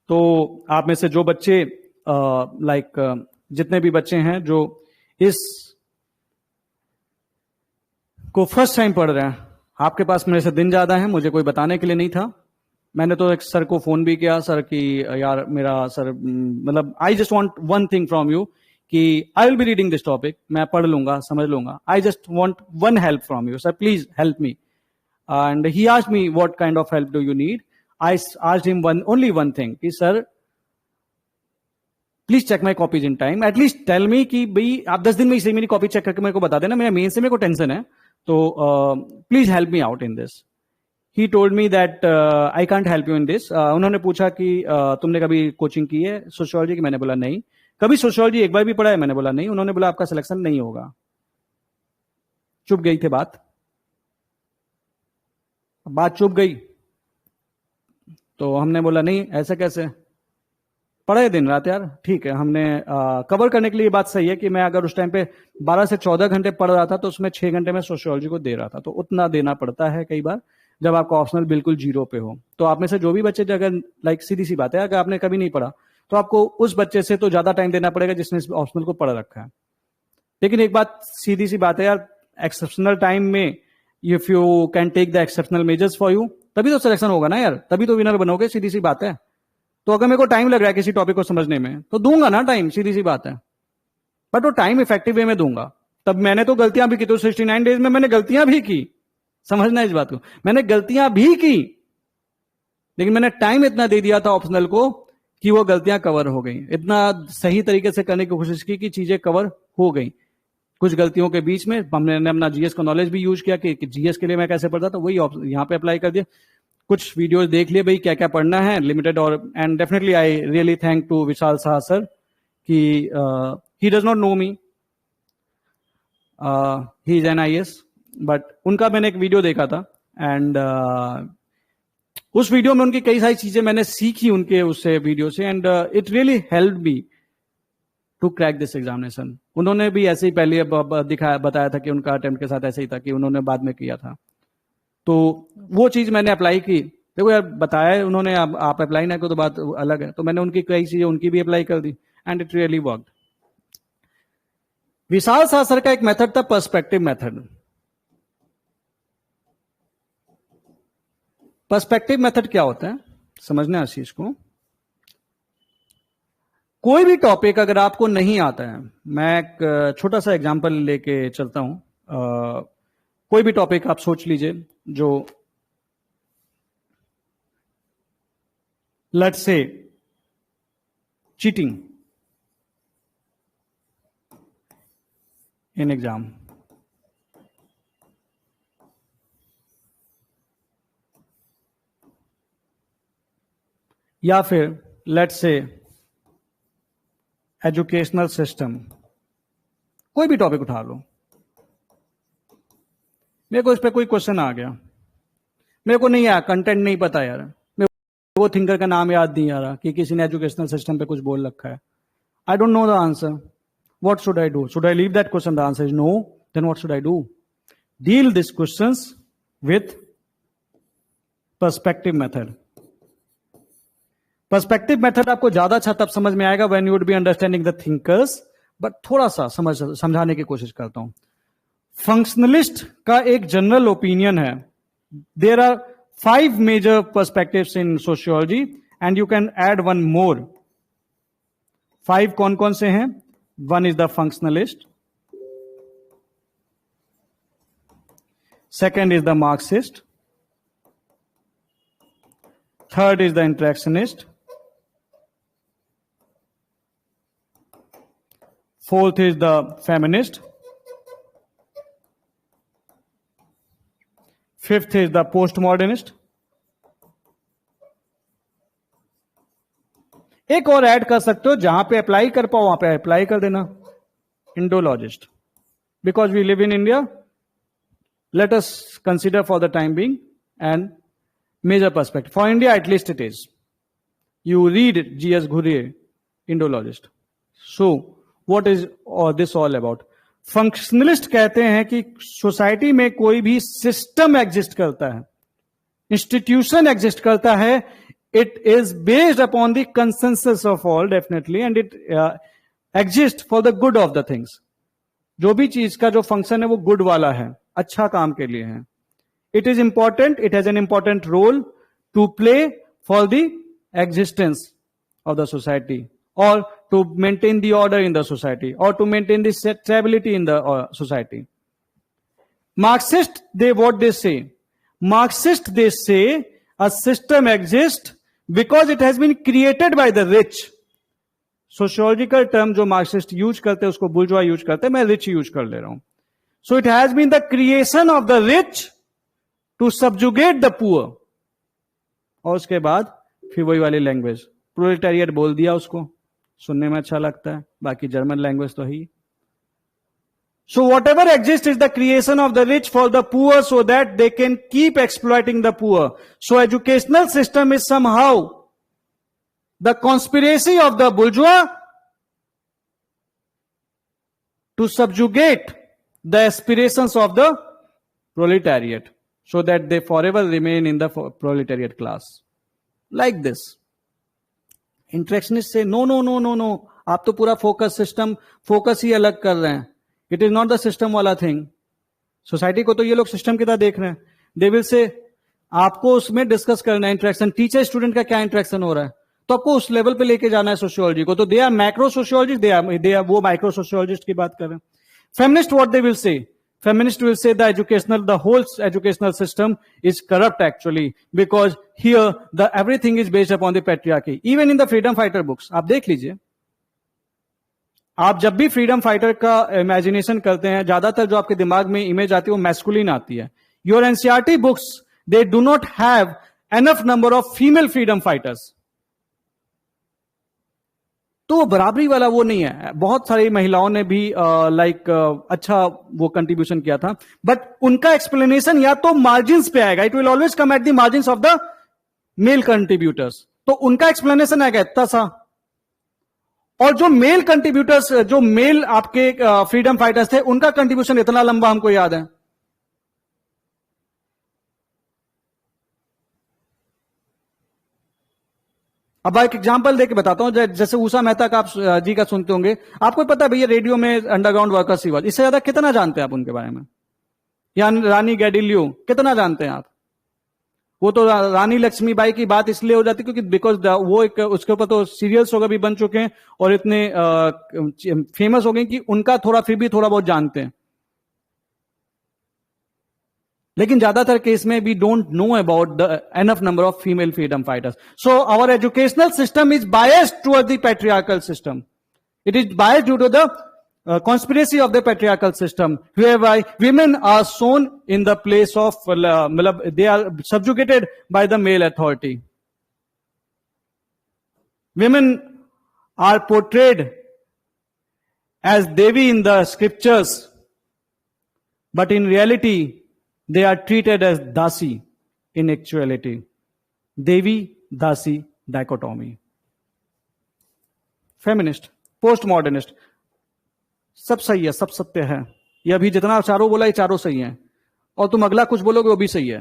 तो आप में से जो बच्चे जितने भी बच्चे हैं जो इस को फर्स्ट टाइम पढ़ रहे हैं, आपके पास मेरे से दिन ज्यादा है, मुझे कोई बताने के लिए नहीं था। मैंने तो एक सर को फोन भी किया, सर कि यार मेरा सर मतलब I just want one thing from you कि I will be reading this topic, मैं पढ़ लूंगा समझ लूंगा, I just want one help from you sir, please help me. And he asked me what kind of help do you need. I asked him only one thing कि sir please check my copies in time, at least tell me कि भाई आप 10 दिन में इसे मेरी कॉपी चेक करके मेरे को बता देना, मेरा मेन से मेरे को टेंशन है, तो please help me out in this. He told me that I can't help you in this. उन्होंने पूछा कि तुमने कभी कोचिंग की है सोशियोलॉजी की? मैंने बोला नहीं। कभी सोशियोलॉजी एक बार भी पढ़ा है? मैंने बोला नहीं। उन्होंने बोला आपका सिलेक्शन नहीं होगा। चुप गई थे बात चुप गई। तो हमने बोला नहीं ऐसे कैसे, पढ़े दिन रात यार, ठीक है। हमने कवर करने के लिए बात सही है कि मैं अगर उस टाइम पे 12 से 14 घंटे पढ़ रहा था तो उसमें 6 घंटे में सोशियोलॉजी को दे रहा था, तो उतना देना पड़ता है कई बार जब आपका ऑप्शनल बिल्कुल जीरो पे हो। तो आप में से जो भी बच्चे अगर सीधी सी बात है, अगर आपने कभी नहीं पढ़ा तो आपको उस बच्चे से तो ज्यादा टाइम देना पड़ेगा जिसने इस ऑप्शनल को पढ़ रखा है। लेकिन एक बात सीधी सी बात है यार, एक्सेप्शनल टाइम में if you can take the exceptional measures for you, तभी तो सिलेक्शन होगा ना यार, तभी तो विनर बनोगे, सीधी सी बात है। तो अगर मेरे को टाइम लग रहा है किसी टॉपिक को समझने में तो दूंगा ना टाइम, सीधी सी बात है, बट वो टाइम इफेक्टिव वे में दूंगा। तब मैंने तो गलतियां भी की, तो 69 डेज में मैंने गलतियां भी की, समझना इस बात को, मैंने गलतियां भी की, लेकिन मैंने टाइम इतना दे दिया था ऑप्शनल को कि वो गलतियां कवर हो गई। इतना सही तरीके से करने की कोशिश की कि चीजें कवर हो गई। कुछ गलतियों के बीच में हमने अपना जीएस का नॉलेज भी यूज किया कि जीएस के लिए मैं कैसे पढ़ता था, वही यहां पे अप्लाई कर दिया। कुछ वीडियोस देख लिए भाई क्या क्या पढ़ना है, लिमिटेड। और and definitely I really thank to Vishal Saha sir कि he does not know me, he is an IAS, but उनका मैंने एक वीडियो देखा था एंड उस वीडियो में उनकी कई सारी चीजें मैंने सीखी उनके उससे वीडियो से, and it really help me to crack this examination. उन्होंने भी ऐसे ही पहले बताया था कि उनका अटेम्प्ट के साथ ऐसे ही था कि उन्होंने बाद में किया था, तो वो चीज मैंने अप्लाई की। देखो यार बताया है उन्होंने, आप अप्लाई ना करो तो बात अलग है, तो मैंने उनकी कई चीजें उनकी भी अप्लाई कर दी and it really worked. Vishal Saha sir का एक मेथड था पर्सपेक्टिव मेथड। पर्सपेक्टिव मेथड क्या होता है समझना इस चीज को। कोई भी टॉपिक अगर आपको नहीं आता है, मैं एक छोटा सा एग्जांपल लेके चलता हूं। कोई भी टॉपिक आप सोच लीजिए जो let's say cheating in exam, या फिर लेट्स से एजुकेशनल सिस्टम, कोई भी टॉपिक उठा लो। मेरे को इस पे कोई क्वेश्चन आ गया, मेरे को नहीं आया, कंटेंट नहीं पता यार, मेरे को वो थिंकर का नाम याद नहीं आ रहा कि किसी ने एजुकेशनल सिस्टम पे कुछ बोल रखा है, I don't know the answer, what should I do? Should I leave that question? The answer is no. Then what should I do? Deal this questions with perspective method. Perspective method आपको ज्यादा अच्छा तब समझ में आएगा when you would be understanding the thinkers, but थोड़ा सा समझाने की कोशिश करता हूं। फंक्शनलिस्ट का एक जनरल ओपिनियन है, there are 5 major perspectives in sociology and you can add one more. 5 कौन कौन से हैं? One is the functionalist, second is the Marxist, third is the interactionist, fourth is the feminist, fifth is the postmodernist। एक और ऐड कर सकते हो, जहां पे अप्लाई कर पाओ वहां पे अप्लाई कर देना, Indologist. Because we live in India, let us consider for the time being and major perspective for India, at least it is. You read GS Ghurye, Indologist. So what is this all about? Functionalist कहते हैं कि सोसाइटी में कोई भी सिस्टम एग्जिस्ट करता है, इंस्टीट्यूशन एग्जिस्ट करता है, it is based upon the consensus of all definitely, and it exist for the good of the things. जो भी चीज का जो फंक्शन है वो गुड वाला है, अच्छा काम के लिए है। It is important, it has an important role to play for the existence of the society, or to maintain the order in the society, or to maintain the stability in the society. Marxist, what they say? Marxist, they say a system exists because it has been created by the rich. Sociological term जो Marxist use करते हैं उसको bourgeois use करते हैं, मैं rich use कर ले रहा हूं. So it has been the creation of the rich to subjugate the poor. और उसके बाद फिर वही वाली लैंग्वेज, प्रोलेटारिएट बोल दिया, उसको सुनने में अच्छा लगता है, बाकी जर्मन लैंग्वेज तो ही। So whatever exist is the creation of the rich for the poor so that they can keep exploiting the poor. So educational system is somehow the conspiracy of the bourgeois to subjugate the aspirations of the proletariat so that they forever remain in the proletariat class. Like this. Interactionist say, no, no, no, no, no. आप तो पूरा फोकस सिस्टम, फोकस ही अलग कर रहे हैं. It is not the system वाला थिंग. सोसाइटी को तो ये लोग सिस्टम की तरह देख रहे हैं. दे विल से आपको उसमें डिस्कस करना है इंटरेक्शन, टीचर स्टूडेंट का क्या इंटरेक्शन हो रहा है, तो आपको उस लेवल पे लेके जाना है सोशियोलॉजी को. तो they are macro sociologist, they are वो माइक्रो सोशियोलॉजिस्ट की बात कर रहे हैं. Feminist what they will say? Feminists will say the whole educational system is corrupt actually, because here everything is based upon the patriarchy. Even in the freedom fighter books, आप देख लीजिए, आप जब भी फ्रीडम फाइटर का इमेजिनेशन करते हैं, ज्यादातर जो आपके दिमाग में इमेज आती है वो मैस्कुलिन आती है. Your NCERT books, they do not have enough number of female freedom fighters. तो बराबरी वाला वो नहीं है. बहुत सारी महिलाओं ने भी अच्छा वो कंट्रीब्यूशन किया था, बट उनका एक्सप्लेनेशन या तो मार्जिन्स पे आएगा. It will always come at the margins of the male contributors. तो उनका एक्सप्लेनेशन आएगा इतना सा, और जो मेल कंट्रीब्यूटर्स, जो मेल आपके फ्रीडम फाइटर्स थे, उनका कंट्रीब्यूशन इतना लंबा हमको याद है. अब एक एग्जांपल देके बताता हूं. जैसे उषा मेहता का आप जी का सुनते होंगे, आपको पता है भैया रेडियो में अंडरग्राउंड वर्कर्स ही हुआ. इससे ज्यादा कितना जानते हैं आप उनके बारे में? या रानी गैडिलियो कितना जानते हैं आप? वो तो रानी लक्ष्मीबाई की बात इसलिए हो जाती क्योंकि बिकॉज वो एक उसके ऊपर तो सीरियल्स वगैरह भी बन चुके हैं और इतने फेमस हो गए कि उनका थोड़ा फिर भी थोड़ा बहुत जानते हैं. लेकिन ज्यादातर केस में we don't know about the enough number of female freedom fighters. So our educational system is biased toward the patriarchal system. It is biased due to the conspiracy of the patriarchal system, whereby women are shown in the place of they are subjugated by the male authority. Women are portrayed as Devi in the scriptures, but in reality they are treated as Dasi in actuality. Devi Dasi dichotomy. Feminist, postmodernist, सब सही है, सब सत्य है. ये अभी जितना चारों बोला ये चारों सही है, और तुम अगला कुछ बोलोगे वो भी सही है.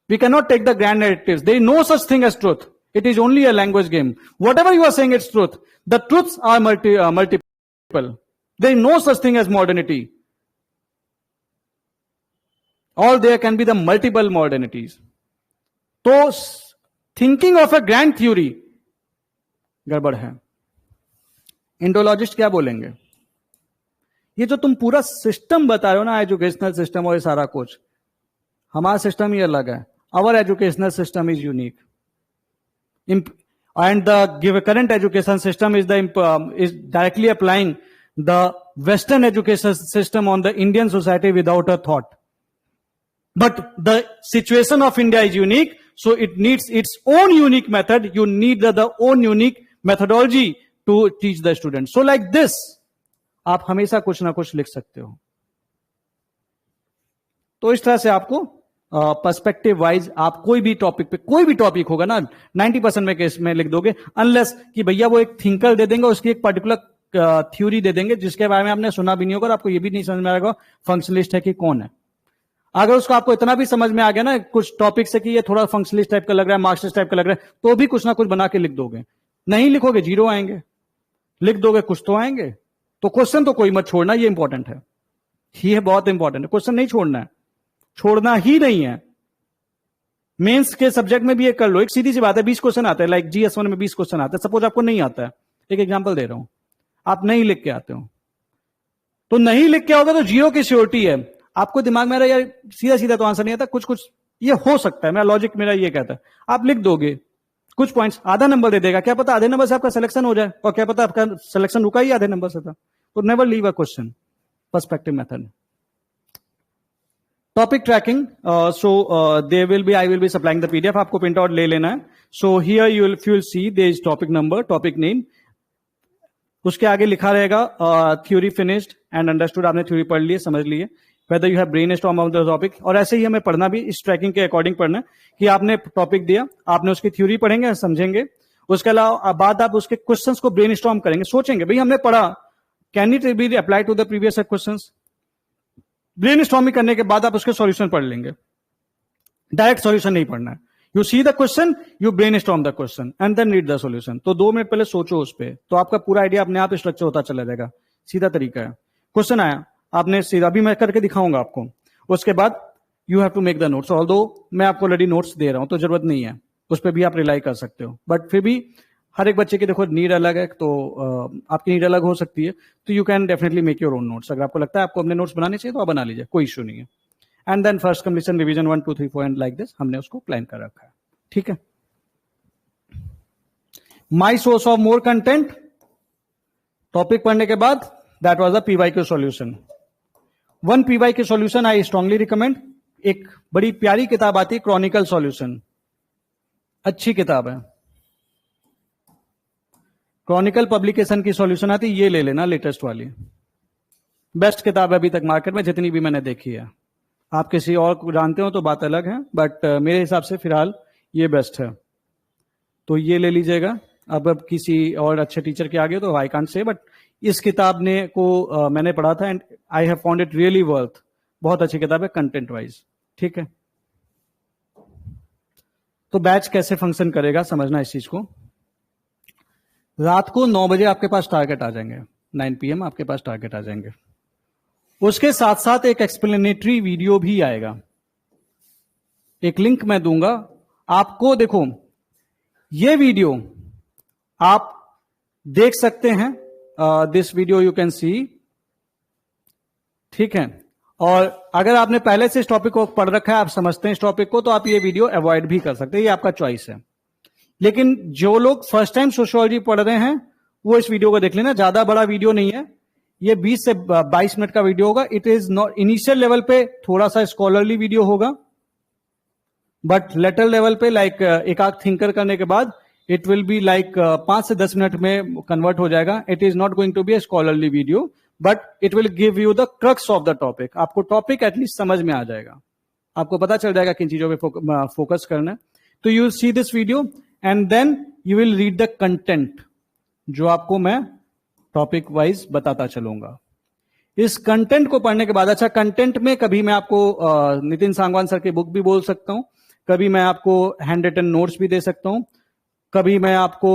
We can not take the grand narratives. There is no such thing as truth. It is only a language game. Whatever you are saying it's truth. The truths are multiple. There is no such thing as modernity. All there can be the multiple modernities. तो thinking of a grand theory गड़बड़ है. इंडोलॉजिस्ट क्या बोलेंगे? ये जो तुम पूरा सिस्टम बता रहे हो ना, एजुकेशनल सिस्टम और ये सारा कुछ, हमारा सिस्टम ही अलग है. Our educational system is unique, and the current education system is directly applying the western education system on the Indian society without a thought. But the situation of India is unique, so it needs its own unique method. You need the own unique methodology to teach the student. So like this आप हमेशा कुछ ना कुछ लिख सकते हो. तो इस तरह से आपको पर्सपेक्टिव वाइज आप कोई भी टॉपिक पे, कोई भी टॉपिक होगा ना, 90% में केस में लिख दोगे, अनलेस कि भैया वो एक थिंकर दे देंगे, उसकी एक पर्टिकुलर थ्योरी दे देंगे जिसके बारे में आपने सुना भी नहीं होगा और आपको ये भी नहीं समझ में आएगा फंक्शनलिस्ट है कि कौन है। अगर उसको आपको इतना भी समझ में आ गया ना कुछ टॉपिक से कि ये थोड़ा फंक्शनलिस्ट टाइप का लग रहा है, मार्क्सिस्ट टाइप का लग रहा है, तो भी कुछ ना कुछ बना के लिख दोगे। नहीं लिखोगे जीरो आएंगे, लिख दोगे कुछ तो आएंगे। तो क्वेश्चन तो कोई मत छोड़ना, ये इंपॉर्टेंट है, ये बहुत इंपॉर्टेंट है। क्वेश्चन नहीं छोड़ना है, छोड़ना ही नहीं है। मेंस के सब्जेक्ट में भी ये कर लो, एक सीधी सी बात है, 20 क्वेश्चन आते हैं, लाइक GS1 में 20 क्वेश्चन आते हैं। सपोज आपको नहीं आता है, एक एग्जांपल दे रहा हूं, आप नहीं लिख के आते हो, तो नहीं लिख के आओगे तो जीरो की श्योरिटी है। आपको दिमाग में यार सीधा सीधा तो आंसर नहीं आता, कुछ कुछ ये हो सकता है, मेरा लॉजिक मेरा ये कहता है, आप लिख दोगे कुछ पॉइंट्स, आधा नंबर दे देगा, क्या पता आधे नंबर से आपका सिलेक्शन हो जाए, और क्या पता आपका सिलेक्शन रुका ही आधे नंबर से था। तो never leave a question, perspective method. Topic tracking, they will be, I will be supplying the PDF, आपको प्रिंट आउट ले लेना है। So here you will see there is topic number, topic name, उसके आगे लिखा रहेगा थ्योरी फिनिश्ड एंड अंडरस्टूड, आपने थ्योरी पढ़ ली है, समझ लिए, whether you have brainstorm on the topic. और ऐसे ही हमें पढ़ना भी इस ट्रैकिंग के अकॉर्डिंग पढ़ना है कि आपने टॉपिक दिया, आपने उसकी थ्योरी पढ़ेंगे, समझेंगे, उसके अलावा बाद आप उसके क्वेश्चंस को ब्रेनस्टॉर्म करेंगे, सोचेंगे भाई हमने पढ़ा, can it be apply to the previous questions. Brainstorming करने के बाद आप उसके सॉल्यूशन पढ़ लेंगे, डायरेक्ट सॉल्यूशन नहीं पढ़ना है। You see the question, you brainstorm the question and then read the solution. तो 2 मिनट पहले सोचो उस पर, तो आपका पूरा आइडिया अपने आप स्ट्रक्चर होता चला जाएगा। सीधा तरीका है, क्वेश्चन आया आपने सीधा, अभी मैं करके दिखाऊंगा आपको, उसके बाद you have to make the notes. Although मैं आपको ऑलरेडी नोट्स दे रहा हूं तो जरूरत नहीं है, उस पर भी आप रिलाई कर सकते हो, बट फिर भी हर एक बच्चे की देखो नीड अलग है, तो आपकी नीड अलग हो सकती है, तो you can definitely make your own notes. अगर आपको लगता है आपको अपने नोट्स बनाने चाहिए तो आप बना लीजिए, कोई इशू नहीं है। And then first completion revision 1 2 3 4 and like this, हमने उसको प्लान कर रखा है, ठीक है। My source of more content, topic पढ़ने के बाद that was the PYQ solution. 1 PYQ solution I strongly recommend. एक बड़ी प्यारी किताब आती है क्रॉनिकल सॉल्यूशन, अच्छी किताब है, क्रॉनिकल पब्लिकेशन की सॉल्यूशन आती है, ये ले लेना, लेटेस्ट वाली, बेस्ट किताब है अभी तक मार्केट में जितनी भी मैंने देखी है। आप किसी और को जानते हो तो बात अलग है, बट मेरे हिसाब से फिलहाल ये बेस्ट है, तो ये ले लीजिएगा। अब किसी और अच्छे टीचर के आगे तो आई कांट से, बट इस किताब ने को मैंने पढ़ा था and I have found it really worth, बहुत अच्छी किताब है कंटेंट वाइज, ठीक है। तो बैच कैसे फंक्शन करेगा समझना इस चीज को। रात को 9 बजे आपके पास टारगेट आ जाएंगे, 9 PM आपके पास टारगेट आ जाएंगे। उसके साथ साथ एक एक्सप्लेनेटरी वीडियो भी आएगा, एक लिंक मैं दूंगा आपको। देखो ये वीडियो आप देख सकते हैं, this video you can see, ठीक है। और अगर आपने पहले से इस टॉपिक को पढ़ रखा है, आप समझते हैं इस टॉपिक को, तो आप ये वीडियो अवॉइड भी कर सकते हैं, ये आपका चॉइस है। लेकिन जो लोग फर्स्ट टाइम सोशियोलॉजी पढ़ रहे हैं वो इस वीडियो को देख लेना, ज्यादा बड़ा वीडियो नहीं है, ये 20 से 22 मिनट का वीडियो होगा। It is not initial level पे थोड़ा सा स्कॉलरली वीडियो होगा, बट लेटर लेवल पे लाइक एक आध थिंकर करने के बाद इट विल बी लाइक 5 से 10 मिनट में कन्वर्ट हो जाएगा। It is not going to be a scholarly video, but it will give you the crux of the topic. आपको टॉपिक एटलीस्ट समझ में आ जाएगा, आपको पता चल जाएगा किन चीजों पे फोकस करना है। तो you will see this video and then you will read the content, जो आपको मैं टॉपिक वाइज बताता चलूंगा। इस कंटेंट को पढ़ने के बाद, अच्छा कंटेंट में कभी मैं आपको नितिन सांगवान सर की बुक भी बोल सकता हूं, कभी मैं आपको हैंड रिटन नोट्स भी दे सकता हूं, कभी मैं आपको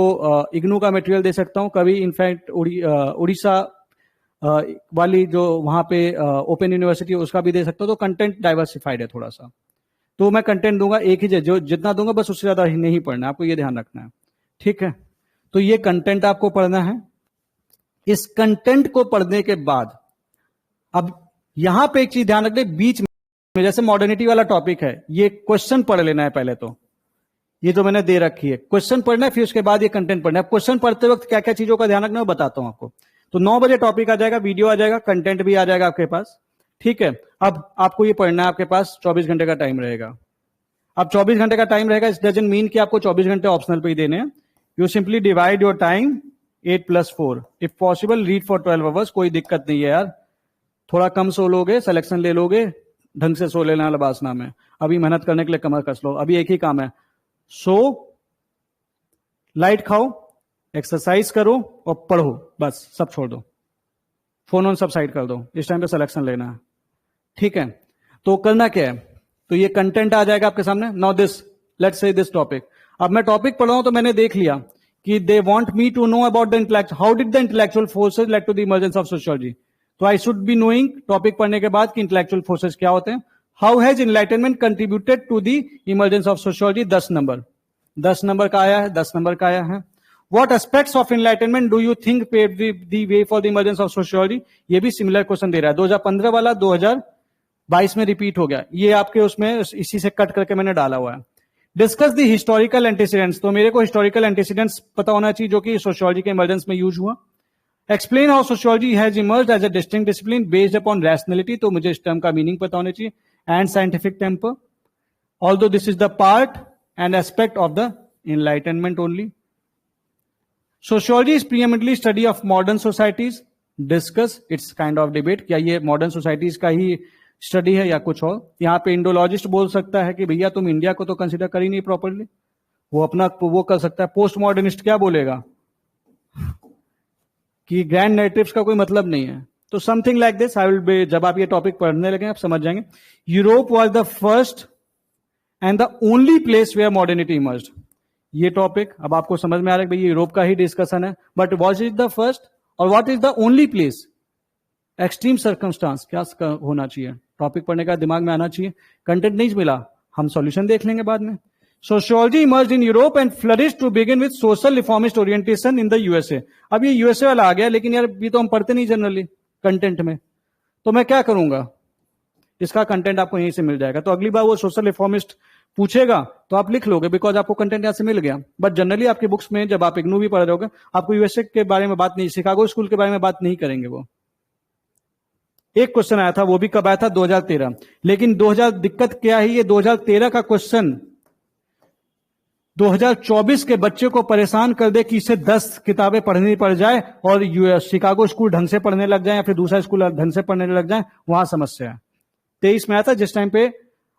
इग्नू का मटेरियल दे सकता हूं, कभी इनफैक्ट उड़ीसा वाली जो वहां पे ओपन यूनिवर्सिटी है उसका भी दे सकता हूं। तो कंटेंट डाइवर्सिफाइड है थोड़ा सा, तो मैं कंटेंट दूंगा एक ही, जो जितना दूंगा बस उससे ज्यादा नहीं पढ़ना, आपको ये ध्यान रखना है, ठीक है। तो ये कंटेंट आपको पढ़ना है। इस कंटेंट को पढ़ने के बाद अब यहां पे एक चीज ध्यान रखना, बीच में जैसे मॉडर्निटी वाला टॉपिक है, ये क्वेश्चन पढ़ लेना है पहले, तो ये जो मैंने दे रखी है क्वेश्चन पढ़ना है, फिर उसके बाद ये कंटेंट पढ़ना है। क्वेश्चन पढ़ते वक्त क्या क्या चीजों का ध्यान रखना है वो बताता हूं आपको। तो 9 बजे टॉपिक आ जाएगा, वीडियो आ जाएगा, कंटेंट भी आ जाएगा आपके पास, ठीक है। अब आपको ये पढ़ना है, आपके पास 24 घंटे का टाइम रहेगा। अब 24 घंटे का टाइम रहेगा, इस डजंट मीन कि आपको 24 घंटे ऑप्शनल पे ही देने हैं। You simply divide your time 8+4, if possible read for 12 hours, कोई दिक्कत नहीं है यार, थोड़ा कम सो लोगे, सिलेक्शन ले लोगे, ढंग से सो लेना लबासना में, अभी मेहनत करने के लिए कमर कस लो, अभी एक ही काम है, सो लाइट खाओ, एक्सरसाइज करो और पढ़ो, बस सब छोड़ दो, फोन ऑन सब साइड कर दो, इस टाइम पे सिलेक्शन लेना है, ठीक है। तो करना क्या है, तो ये कंटेंट आ जाएगा आपके सामने। Now this, let's say this topic, अब मैं टॉपिक पढ़ रहा हूं तो मैंने देख लिया कि they want me to know about the intellect, how did the intellectual forces led to the emergence of sociology. तो I should be knowing topic पढ़ने के बाद कि इंटेलेक्चुअल फोर्सेज क्या होते हैं। How has enlightenment contributed to the emergence of sociology, 10 number, 10 number का आया है, 10 नंबर का आया है। What aspects of enlightenment do you think paved the way for the emergence of sociology? ये भी सिमिलर क्वेश्चन दे रहा है, 2015 वाला 2022 में रिपीट हो गया, ये आपके उसमें इसी से कट करके मैंने डाला हुआ है। डिस्कस द हिस्टोरिकल एंटीसीडेंट्स, तो मेरे को हिस्टोरिकल एंटीसीडेंट्स पता होना चाहिए जो कि सोशियोलॉजी के इमर्जेंस में यूज हुआ। Explain how sociology has emerged as a distinct discipline based upon rationality, तो मुझे इस टर्म का मीनिंग पता होना चाहिए, and scientific temper, although this is the part and aspect of the enlightenment only. Sociology is preeminently study of modern societies. Discuss its kind of debate. क्या ये modern societies का ही स्टडी है या कुछ और। यहाँ पे इंडोलॉजिस्ट बोल सकता है कि भैया तुम इंडिया को तो कंसिडर कर ही नहीं प्रॉपरली, वो अपना वो कर सकता है। पोस्ट मॉडर्निस्ट क्या बोलेगा कि ग्रैंड नैरेटिव्स का कोई मतलब नहीं है। तो something like this I will be, जब आप ये टॉपिक पढ़ने लगे आप समझ जाएंगे। Europe was the first and the only place where modernity emerged, ये टॉपिक अब आपको समझ में आ रहा है भाई ये यूरोप का ही डिस्कशन है, but what is the first और what is the only place. Extreme circumstance क्या होना चाहिए, टॉपिक पढ़ने का दिमाग में आना चाहिए। कंटेंट नहीं मिला, हम सॉल्यूशन देख लेंगे बाद में। Sociology emerged in Europe and flourished to begin with social reformist orientation in the USA. अब ये यूएसए वाला आ गया, लेकिन यार ये तो हम पढ़ते नहीं जनरली कंटेंट में, तो मैं क्या करूंगा, इसका कंटेंट आपको यहीं से मिल जाएगा। तो अगली बार वो सोशल रिफॉर्मिस्ट पूछेगा तो आप लिख लोगे, बिकॉज आपको कंटेंट यहां से मिल गया। बट जनरली आपकी बुक्स में जब आप इग्नू भी पढ़ रहे होगे, आपको यूएसए के बारे में बात नहीं, शिकागो स्कूल के बारे में बात नहीं करेंगे वो। एक क्वेश्चन आया था, वो भी कब आया था, 2013, लेकिन 2000 दिक्कत क्या है, ये 2013 का क्वेश्चन 2024 के बच्चे को परेशान कर दे कि इसे 10 किताबें पढ़नी पड़ जाए और शिकागो स्कूल ढंग से पढ़ने लग जाए या फिर दूसरा स्कूल ढंग से पढ़ने लग जाए, वहां समस्या है। 23 में आया था, जिस टाइम पे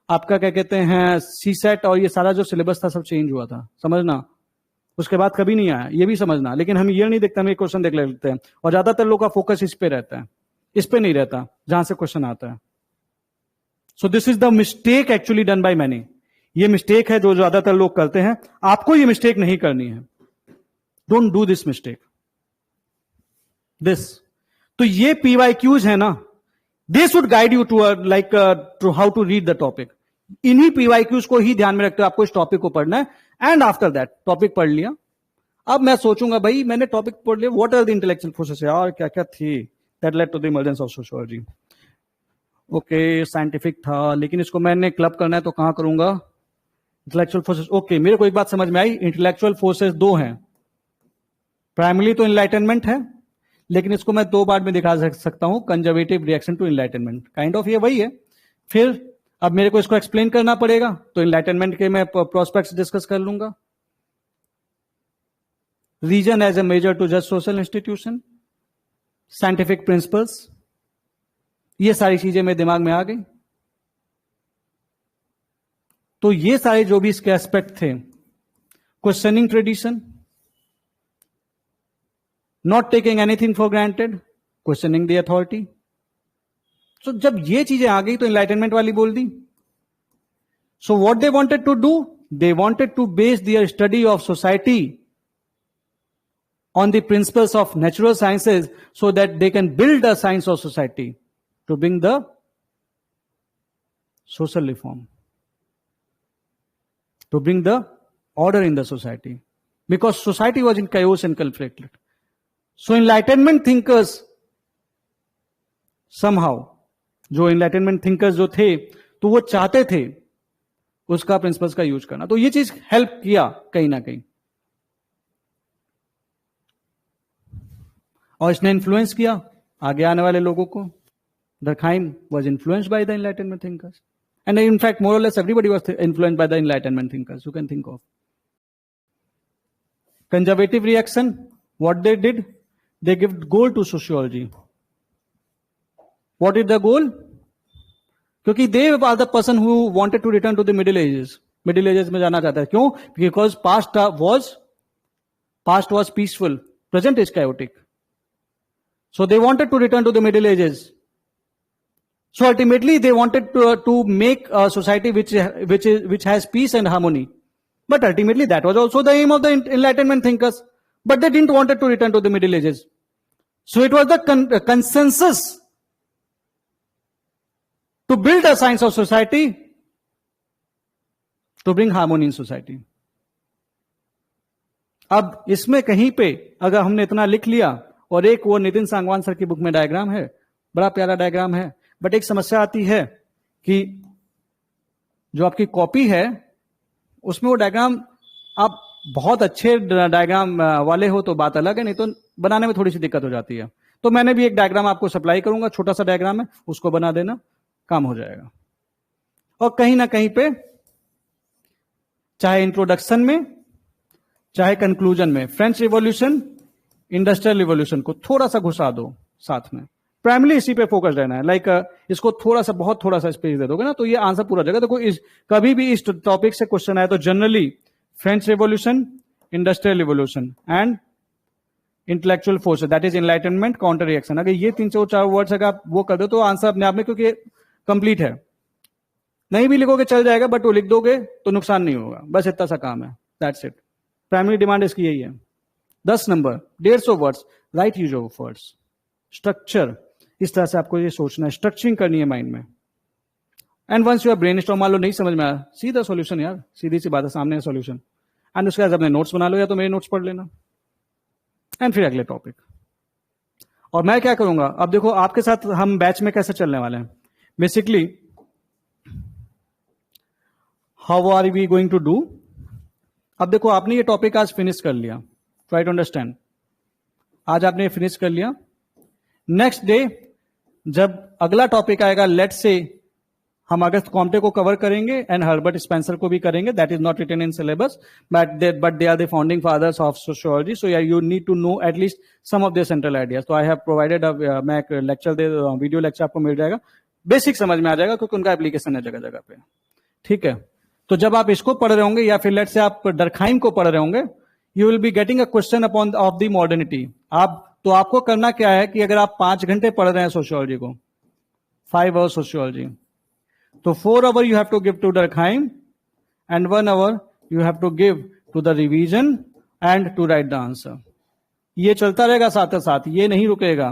आपका क्या कहते हैं सी सेट और ये सारा जो सिलेबस था सब चेंज हुआ था, समझना। उसके बाद कभी नहीं आया, ये भी समझना। लेकिन हम ये नहीं देखते, हम एक क्वेश्चन देख लेते हैं, और ज्यादातर लोग का फोकस इस पे रहता है, इस पे नहीं रहता जहां से क्वेश्चन आता है। So this is the mistake actually done by many, ये मिस्टेक है जो ज्यादातर लोग करते हैं, आपको ये मिस्टेक नहीं करनी है। Don't do this mistake, this. तो ये पीवाईक्यूज है ना, they should guide you to like to how to read the topic. इन्हीं पीवाईक्यूज को ही ध्यान में रखते हुए आपको इस टॉपिक को पढ़ना है। एंड आफ्टर दैट टॉपिक पढ़ लिया, अब मैं सोचूंगा भाई मैंने टॉपिक पढ़ लिया, what are the intellectual forces यार, क्या क्या थी that led to the emergence of sociology. Okay scientific था, लेकिन इसको मैंने क्लब करना है तो कहां करूंगा, इंटेलेक्चुअल फोर्सेस। ओके मेरे को एक बात समझ में आई, इंटेलेक्चुअल फोर्सेस दो हैं, प्राइमरी तो इनलाइटनमेंट है, लेकिन इसको मैं दो पार्ट में दिखा सकता हूं, conservative reaction to enlightenment, kind of ये वही है। फिर अब मेरे को इसको एक्सप्लेन करना पड़ेगा, तो इनलाइटनमेंट के मैं प्रोस्पेक्ट्स डिस्कस कर लूंगा। Reason as a measure to जज सोशल इंस्टीट्यूशन, साइंटिफिक प्रिंसिपल्स, ये सारी चीजें मेरे दिमाग में आ गई। तो ये सारे जो भी इसके एस्पेक्ट थे, questioning tradition, not taking anything for granted, questioning the authority. So जब ये चीजें आ गई तो एनलाइटनमेंट वाली बोल दी। So what they wanted to do, they wanted to base their study of society on the principles of natural sciences so that they can build a science of society to bring the social reform, to bring the order in the society, because society was in chaos and conflict. So enlightenment thinkers somehow, जो enlightenment thinkers जो थे तो वो चाहते थे उसका प्रिंसिपल्स का यूज करना, तो ये चीज हेल्प किया कहीं ना कहीं, और इसने इन्फ्लुएंस किया आगे आने वाले लोगों को। Durkheim was influenced by the Enlightenment thinkers, and in fact, more or less everybody was influenced by the Enlightenment thinkers you can think of. Conservative reaction, what they did, they give goal to sociology. What is the goal? क्योंकि they are the person who wanted to return to the Middle Ages. Middle Ages में जाना चाहता है, क्यों? Because past Past was peaceful, present is chaotic. So they wanted to return to the Middle Ages. So ultimately they wanted to make a society which has peace and harmony. But ultimately that was also the aim of the Enlightenment thinkers. But they didn't want to return to the Middle Ages. So it was the consensus to build a science of society, to bring harmony in society. अब इसमें कहीं पे अगर हमने इतना लिख लिया, और एक वो नितिन सांगवान सर की बुक में डायग्राम है, बड़ा प्यारा डायग्राम है, बट एक समस्या आती है कि जो आपकी कॉपी है उसमें वो डायग्राम आप बहुत अच्छे डायग्राम वाले हो तो बात अलग है, नहीं तो बनाने में थोड़ी सी दिक्कत हो जाती है. तो मैंने भी एक डायग्राम आपको सप्लाई करूंगा, छोटा सा डायग्राम है, उसको बना देना, काम हो जाएगा. और कहीं ना कहीं पे चाहे इंट्रोडक्शन में चाहे कंक्लूजन में फ्रेंच रिवॉल्यूशन, इंडस्ट्रियल रिवॉल्यूशन को थोड़ा सा घुसा दो साथ में. प्राइमरी इसी पे फोकस रहना है. लाइक इसको थोड़ा सा, बहुत थोड़ा सा स्पेस दे दोगे ना तो ये आंसर पूरा हो जाएगा. देखो कभी भी इस टॉपिक से क्वेश्चन आए तो generally French revolution, industrial revolution and intellectual force, that is enlightenment, counter reaction. अगर ये 3-4 वर्ड्स अगर आप वो कर दो तो आंसर अपने आप में, क्योंकि कंप्लीट है. नहीं भी लिखोगे चल जाएगा, बट वो लिख दोगे तो नुकसान नहीं होगा. बस इतना सा काम है, दैट्स इट. प्राइमरी डिमांड इसकी यही है. 10 number, 150 words, right use of words. Structure, इस तरह से आपको ये सोचना है, स्ट्रक्चरिंग करनी है माइंड में. And once you brainstorm, मान लो नहीं समझ में आया, सीधा सॉल्यूशन यार, सीधी सी बात है, सामने सॉल्यूशन. एंड उसके बाद अपने नोट्स बना लो या तो मेरे नोट्स पढ़ लेना, एंड फिर अगले टॉपिक. और मैं क्या करूंगा, अब देखो आपके साथ हम बैच में कैसे चलने वाले हैं. Basically how are we going to do. अब देखो आपने ये टॉपिक आज फिनिश कर लिया, ट्राई टू अंडरस्टैंड. आज आपने फिनिश कर लिया. नेक्स्ट डे जब अगला टॉपिक आएगा, लेट से हम अगस्त कॉम्टे को कवर करेंगे एंड हर्बर्ट स्पेंसर को भी करेंगे. That is not written in syllabus, but they are the founding fathers of sociology. So you need to know at least some of their central ideas. तो आई हैव प्रोवाइडेड, मैं एक लेक्चर वीडियो लेक्चर आपको मिल जाएगा, बेसिक समझ में आ जाएगा क्योंकि उनका एप्लीकेशन है जगह जगह पे. ठीक है, तो जब आप इसको पढ़ रहे होंगे या फिर लेट से आप डरखाइम को पढ़ रहे होंगे, you will be getting a question upon of the modernity. तो आपको करना क्या है कि अगर आप 5 घंटे पढ़ रहे हैं सोशियोलॉजी को, 5 आवर्स सोशियोलॉजी, तो 4 hour you have to give to Durkheim and 1 hour you have to give to the revision and to write the answer. ये चलता रहेगा साथ साथ, ये नहीं रुकेगा.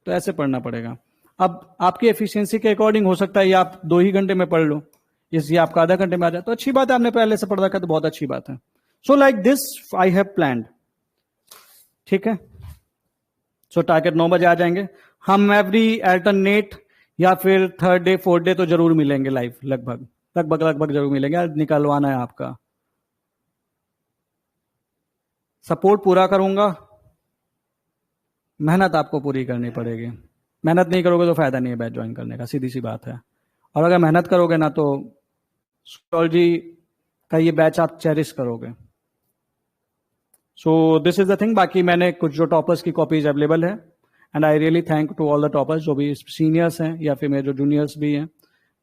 तो ऐसे पढ़ना पड़ेगा. अब आपकी एफिशिएंसी के अकॉर्डिंग हो सकता है ये आप 2 ही घंटे में पढ़ लो, ये आपका आधा घंटे में आ जाए तो अच्छी बात है, आपने पहले से पढ़ रखा है तो बहुत अच्छी बात है. सो like this I have planned. ठीक है, सो टारगेट 9 बजे आ जाएंगे हम. एवरी अल्टरनेट या फिर 3rd डे 4th डे तो जरूर मिलेंगे लाइव, लगभग जरूर मिलेंगे. निकलवाना है आपका सपोर्ट पूरा करूंगा. मेहनत आपको पूरी करनी पड़ेगी. मेहनत नहीं करोगे तो फायदा नहीं है बैच ज्वाइन करने का, सीधी सी बात है. और अगर मेहनत करोगे ना तो सोशियोलॉजी का ये बैच आप चेरिश करोगे. So this is the thing. बाकी मैंने कुछ जो टॉपर्स की कॉपीज अवेलेबल है, and I really thank to all the toppers, जो भी सीनियर्स हैं या फिर मेरे जो जूनियर्स भी हैं,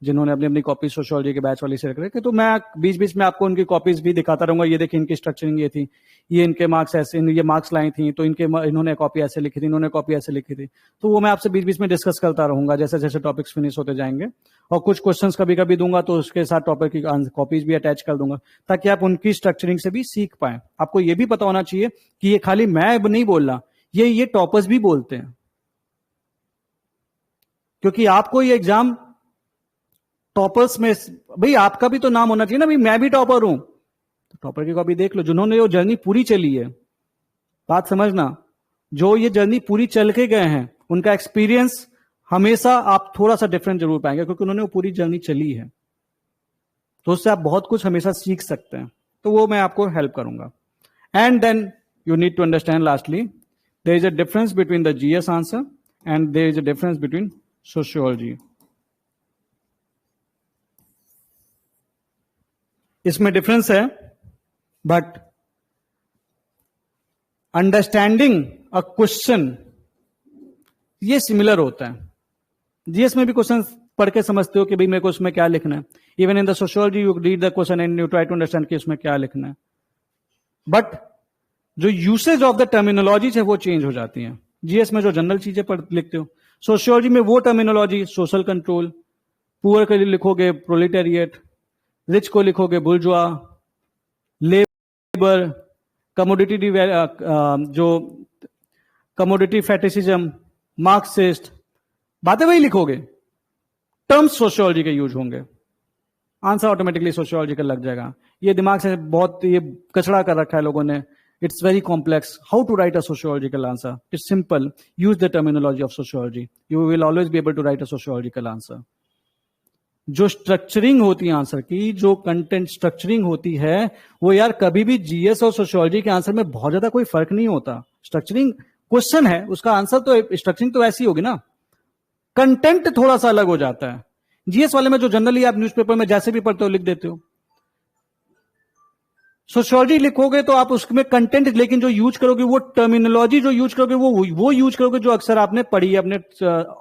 जिन्होंने अपनी अपनी कॉपी सोशियोलॉजी के बैच वाली से रख रखे. तो मैं बीच बीच में आपको उनकी कॉपीज भी दिखाता रहूंगा. ये देखिए इनकी स्ट्रक्चरिंग ये थी, ये इनके मार्क्स ऐसे, ये मार्क्स लाई थी, तो इन्होंने कॉपी ऐसे लिखी थी, इन्होंने कॉपी ऐसे लिखी थी. तो वो मैं आपसे बीच बीच में डिस्कस करता रहूंगा जैसे जैसे टॉपिक्स फिनिश होते जाएंगे. और कुछ क्वेश्चंस कभी कभी दूंगा तो उसके साथ टॉपिक की कॉपीज भी अटैच कर दूंगा, ताकि आप उनकी स्ट्रक्चरिंग से भी सीख पाए. आपको ये भी पता होना चाहिए कि ये खाली मैं नहीं बोल रहा, ये टॉपर्स भी बोलते हैं. क्योंकि आपको ये एग्जाम टॉपर्स में, भाई आपका भी तो नाम होना चाहिए ना, भाई मैं भी टॉपर हूं. तो टॉपर की कॉपी देख लो, जिन्होंने वो जर्नी पूरी चली है. बात समझना, जो ये जर्नी पूरी चल के गए हैं उनका एक्सपीरियंस हमेशा आप थोड़ा सा डिफरेंट जरूर पाएंगे, क्योंकि उन्होंने वो पूरी जर्नी चली है. तो उससे आप बहुत कुछ हमेशा सीख सकते हैं. तो वो मैं आपको हेल्प करूंगा. And then you need to understand lastly, there is a difference between the GS answer and there is a difference between sociology. इसमें डिफरेंस है, बट अंडरस्टैंडिंग अ क्वेश्चन ये सिमिलर होता है. जीएस में भी क्वेश्चन पढ़ के समझते हो कि भाई मेरे को उसमें क्या लिखना है. Even in the sociology you read the question and you try to understand कि उसमें क्या लिखना है. बट जो यूसेज ऑफ द टर्मिनोलॉजी है वो चेंज हो जाती है। जीएस में जो जनरल चीजें पढ़ लिखते हो, सोशियोलॉजी में वो टर्मिनोलॉजी, सोशल कंट्रोल, पुअर के लिए लिखोगे प्रोलेटेरिएट, रिच को लिखोगे बुर्जुआ, लेबर, कमोडिटी, जो कमोडिटी फैटिसिज्म, मार्क्सिस्ट, बातें वही लिखोगे, टर्म्स सोशियोलॉजी के यूज होंगे, आंसर ऑटोमेटिकली सोशियोलॉजिकल लग जाएगा। ये दिमाग से बहुत ये कचड़ा कर रखा है लोगों ने। It's very complex how to write a sociological answer. It's simple, use the terminology of sociology, you will always be able to write a sociological answer. जो स्ट्रक्चरिंग होती है आंसर की, जो कंटेंट स्ट्रक्चरिंग होती है, वो यार कभी भी जीएस और सोशियोलॉजी के आंसर में बहुत ज्यादा कोई फर्क नहीं होता। स्ट्रक्चरिंग क्वेश्चन है, उसका आंसर तो स्ट्रक्चरिंग तो ऐसी होगी ना, कंटेंट थोड़ा सा अलग हो जाता है। जीएस वाले में जो जनरली आप न्यूज़पेपर में जैसे भी पढ़ते हो लिख देते हो, सोशियोलॉजी लिखोगे तो आप उसमें कंटेंट, लेकिन जो यूज करोगे वो टर्मिनोलॉजी जो यूज करोगे वो यूज करोगे जो अक्सर आपने पढ़ी है अपने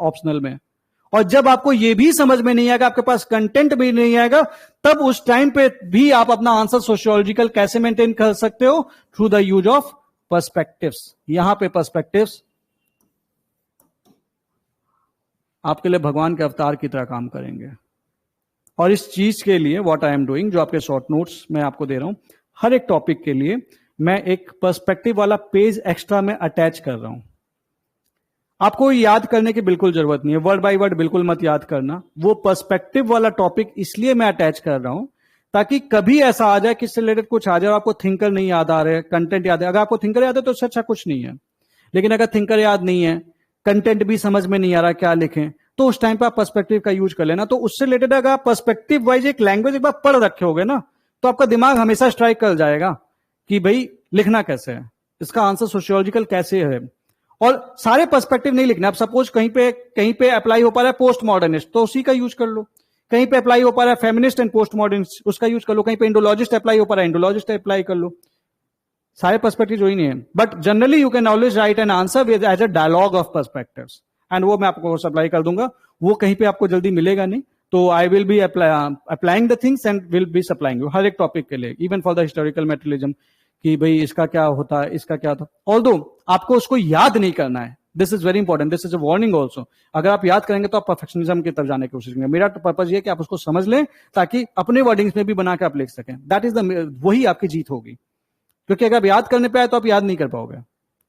ऑप्शनल में। और जब आपको ये भी समझ में नहीं आएगा, आपके पास कंटेंट भी नहीं आएगा, तब उस टाइम पे भी आप अपना आंसर सोशियोलॉजिकल कैसे मेंटेन कर सकते हो? Through the use of perspectives. यहां पे पर्सपेक्टिव्स आपके लिए भगवान के अवतार की तरह काम करेंगे। और इस चीज के लिए व्हाट आई एम डूइंग, जो आपके शॉर्ट नोट्स मैं आपको दे रहा हूं, हर एक टॉपिक के लिए मैं एक पर्सपेक्टिव वाला पेज एक्स्ट्रा में अटैच कर रहा हूं। आपको याद करने की बिल्कुल जरूरत नहीं है, वर्ड बाय वर्ड बिल्कुल मत याद करना। वो पर्सपेक्टिव वाला टॉपिक इसलिए मैं अटैच कर रहा हूं ताकि कभी ऐसा आ जाए कि इससे रिलेटेड कुछ आ जाए और आपको थिंकर नहीं याद आ रहे, कंटेंट याद है। अगर आपको थिंकर याद है तो उससे अच्छा कुछ नहीं है, लेकिन अगर थिंकर याद नहीं है, कंटेंट भी समझ में नहीं आ रहा क्या लिखें, तो उस टाइम पर आप पर्सपेक्टिव का यूज कर लेना। तो उससे रिलेटेड अगर आप पर्सपेक्टिव वाइज एक लैंग्वेज एक बार पढ़ रखे होगे ना, तो आपका दिमाग हमेशा स्ट्राइक कर जाएगा कि भाई लिखना कैसे है, इसका आंसर सोशियोलॉजिकल कैसे है। और सारे पर्सपेक्टिव नहीं लिखना। आप सपोज कहीं पे अप्लाई हो पा रहा है पोस्ट मॉडर्निस्ट, तो उसी का यूज कर लो। कहीं पे अप्लाई हो पा रहा है फेमिनिस्ट एंड पोस्ट मॉडर्निस्ट, उसका यूज कर लो। कहीं पे इंडोलॉजिस्ट अप्लाई हो पा रहा है, इंडोलॉजिस्ट अप्लाई कर लो। सारे पर्सपेक्टिव जो ही नहीं है, but generally you can always write an answer with as a dialogue of perspectives, and वो मैं आपको सप्लाई कर दूंगा। वो कहीं पे आपको जल्दी मिलेगा नहीं, तो I will be applying the things and will be supplying you हर एक टॉपिक के लिए, even for the historical materialism, कि भाई इसका क्या होता है, इसका क्या था। ऑल्दो आपको उसको याद नहीं करना है, this is very important, this is a warning also. अगर आप याद करेंगे तो आप परफेक्शनिज्म की तरफ जाने की कोशिश करेंगे। मेरा पर्पज ये है कि आप उसको समझ लें ताकि अपने वर्डिंग्स में भी बना के आप लिख सकें। दैट इज द, वही आपकी जीत होगी। क्योंकि अगर आप याद करने पे आए तो आप याद नहीं कर पाओगे।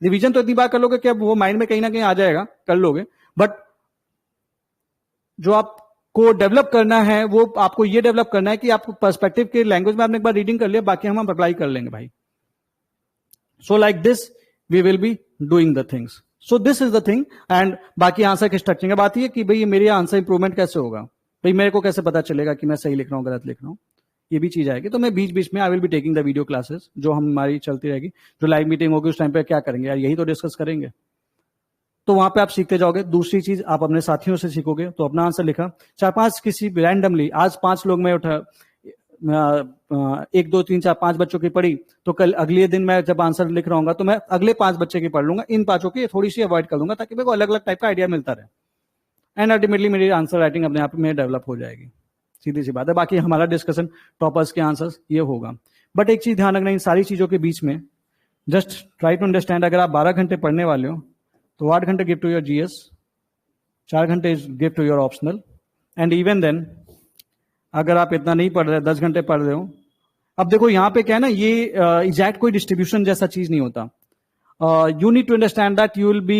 रिवीजन तो इतनी बार कर लोगे कि अब वो माइंड में कहीं ना कहीं आ जाएगा, कर लोगे, बट जो आपको डेवलप करना है वो आपको ये डेवलप करना है कि आप पर्सपेक्टिव के लैंग्वेज में आपने एक बार रीडिंग कर लिया, बाकी हम अप्लाई कर लेंगे भाई। So like this we will be doing the things. So this is the thing. And बाकी आंसर की स्ट्रक्चरिंग अब आती है कि भाई मेरे आंसर इंप्रूवमेंट कैसे होगा, भाई मेरे को कैसे पता चलेगा कि मैं सही लिख रहा हूं गलत लिख रहा हूं, ये भी चीज आएगी। तो मैं बीच बीच में आई will be taking the video classes जो हमारी चलती रहेगी। जो लाइव मीटिंग होगी उस टाइम पे क्या करेंगे यार, यही तो डिस्कस करेंगे। तो वहां पे आप सीखते जाओगे। दूसरी चीज, आप अपने साथियों से सीखोगे। तो अपना आंसर लिखा, 4-5 किसी रैंडमली, आज 5 लोग में उठा, 1 2 3 4 5 बच्चों की पढ़ी, तो कल अगले दिन मैं जब आंसर लिख रहा हूँ तो मैं अगले 5 बच्चे की पढ़ लूंगा, इन 5 की थोड़ी सी अवॉइड कर लूंगा ताकि मेरे को अलग अलग टाइप का आइडिया मिलता रहे। एंड अल्टीमेटली मेरी आंसर राइटिंग अपने आप में डेवलप हो जाएगी। सीधी सी बात है। बाकी हमारा डिस्कशन टॉपर्स के आंसर्स ये होगा। बट एक चीज ध्यान रखना, इन सारी चीजों के बीच में जस्ट ट्राई टू अंडरस्टैंड, अगर आप 12 घंटे पढ़ने वाले हो तो 8 घंटे गिव टू योर जीएस, 4 घंटे give to your optional, and even then अगर आप इतना नहीं पढ़ रहे, 10 घंटे पढ़ रहे हो। अब देखो यहाँ पे क्या है ना, ये एग्जैक्ट कोई डिस्ट्रीब्यूशन जैसा चीज नहीं होता। You need to understand that you will be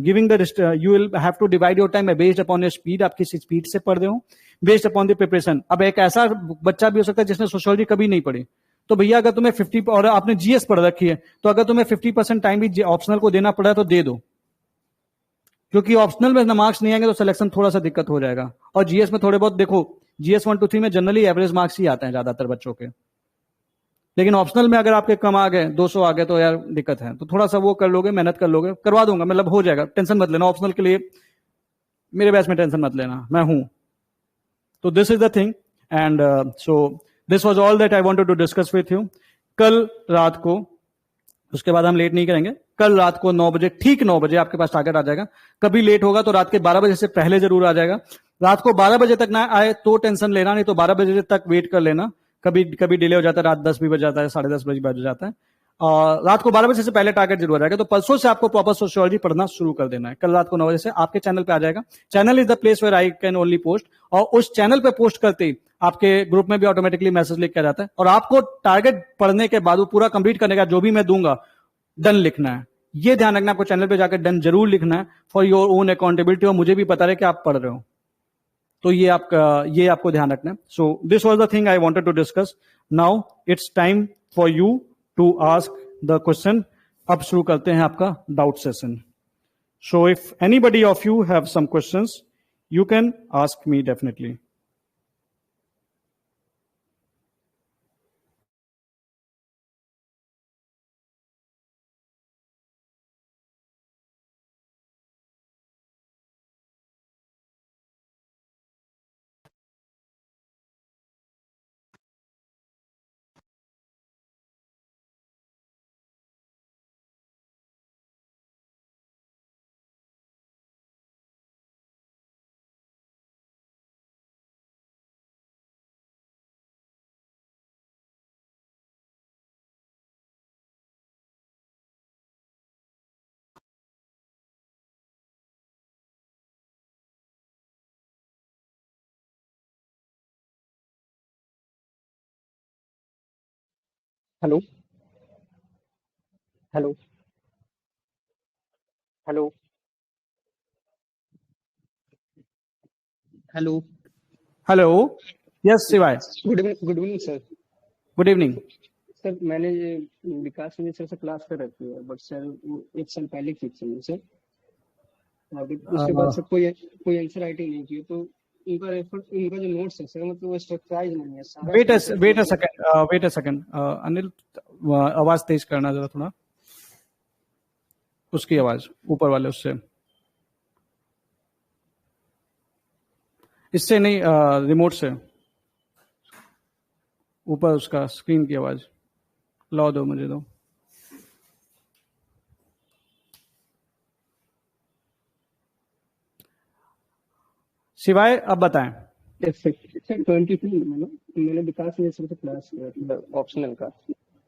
giving you will have to divide your time based upon your speed, आप किस स्पीड से पढ़ रहे हो, based upon the preparation। अब एक ऐसा बच्चा भी हो सकता है जिसने सोशियोलॉजी कभी नहीं पढ़ी, तो भैया अगर तुम्हें 50 और आपने जीएस पढ़ रखी है, तो अगर तुम्हें 50% टाइम भी ऑप्शनल को देना पड़ा है तो दे दो, क्योंकि ऑप्शनल में मार्क्स नहीं आएंगे तो सिलेक्शन थोड़ा सा दिक्कत हो जाएगा। और जीएस में थोड़े बहुत देखो, जीएस 1 2 3 में जनरली एवरेज मार्क्स ही आते हैं ज्यादातर बच्चों के, लेकिन ऑप्शनल में अगर आपके कम आ गए, 200 आ गए, तो यार दिक्कत है। तो थोड़ा सा वो कर लोगे, मेहनत कर लोगे, करवा दूंगा, मतलब हो जाएगा, टेंशन मत लेना। ऑप्शनल के लिए मेरे बैच में टेंशन मत लेना, मैं हूं। तो this is the thing, and so this was all that I wanted to discuss with you. कल रात को, उसके बाद हम लेट नहीं करेंगे, कल रात को 9 बजे, ठीक 9 बजे आपके पास टारगेट आ जाएगा। कभी लेट होगा तो रात के 12 बजे से पहले जरूर आ जाएगा। रात को 12 बजे तक ना आए तो टेंशन लेना, नहीं तो 12 बजे तक वेट कर लेना। कभी कभी डिले हो जाता है, रात 10 भी बज जाता है, 10:30 बजे बज जाता है। रात को 12 बजे से पहले टारगेट जरूर रहेगा। तो परसों से आपको प्रॉपर सोशियोलॉजी पढ़ना शुरू कर देना है। कल रात को 9 बजे से आपके चैनल पे आ जाएगा। Channel is the place where I can only post, और उस चैनल पे पोस्ट करते ही आपके ग्रुप में भी ऑटोमेटिकली मैसेज लिख के जाता है। और आपको टारगेट पढ़ने के बाद वो पूरा कंप्लीट करने का जो भी मैं दूंगा डन लिखना है। ये ध्यान रखना, आपको चैनल पे जाकर डन जरूर लिखना है फॉर योर ओन अकाउंटेबिलिटी, और मुझे भी पता रहे कि आप पढ़ रहे हो। तो ये आपको ध्यान रखना है। So this was the thing I wanted to discuss. Now it's time for you to ask the question. अब शुरू करते हैं आपका doubt session. So if anybody of you have some questions, you can ask me definitely. Hello hello hello hello hello, yes Shivay, good evening sir. Good evening. Sir मैंने ये विकास विजय सर से क्लास कर रखी है, बट सर वो 1 साल पहले की थी सर। अभी उसके बाद सर कोई आंसर राइटिंग नहीं की, तो उनका जो नोट्स है सर, मतलब वो स्ट्रक्चराइज नहीं है सारा। वेट अ सेकंड अनिल, आवाज तेज करना जरा थोड़ा, उसकी आवाज ऊपर वाले उससे, इससे नहीं, रिमोट से ऊपर उसका स्क्रीन की आवाज लाओ, दो मुझे दो। शिवाय अब बताएं। सर 22 में ना मैंने विकास विजय सर से क्लास किया ऑप्शनल का,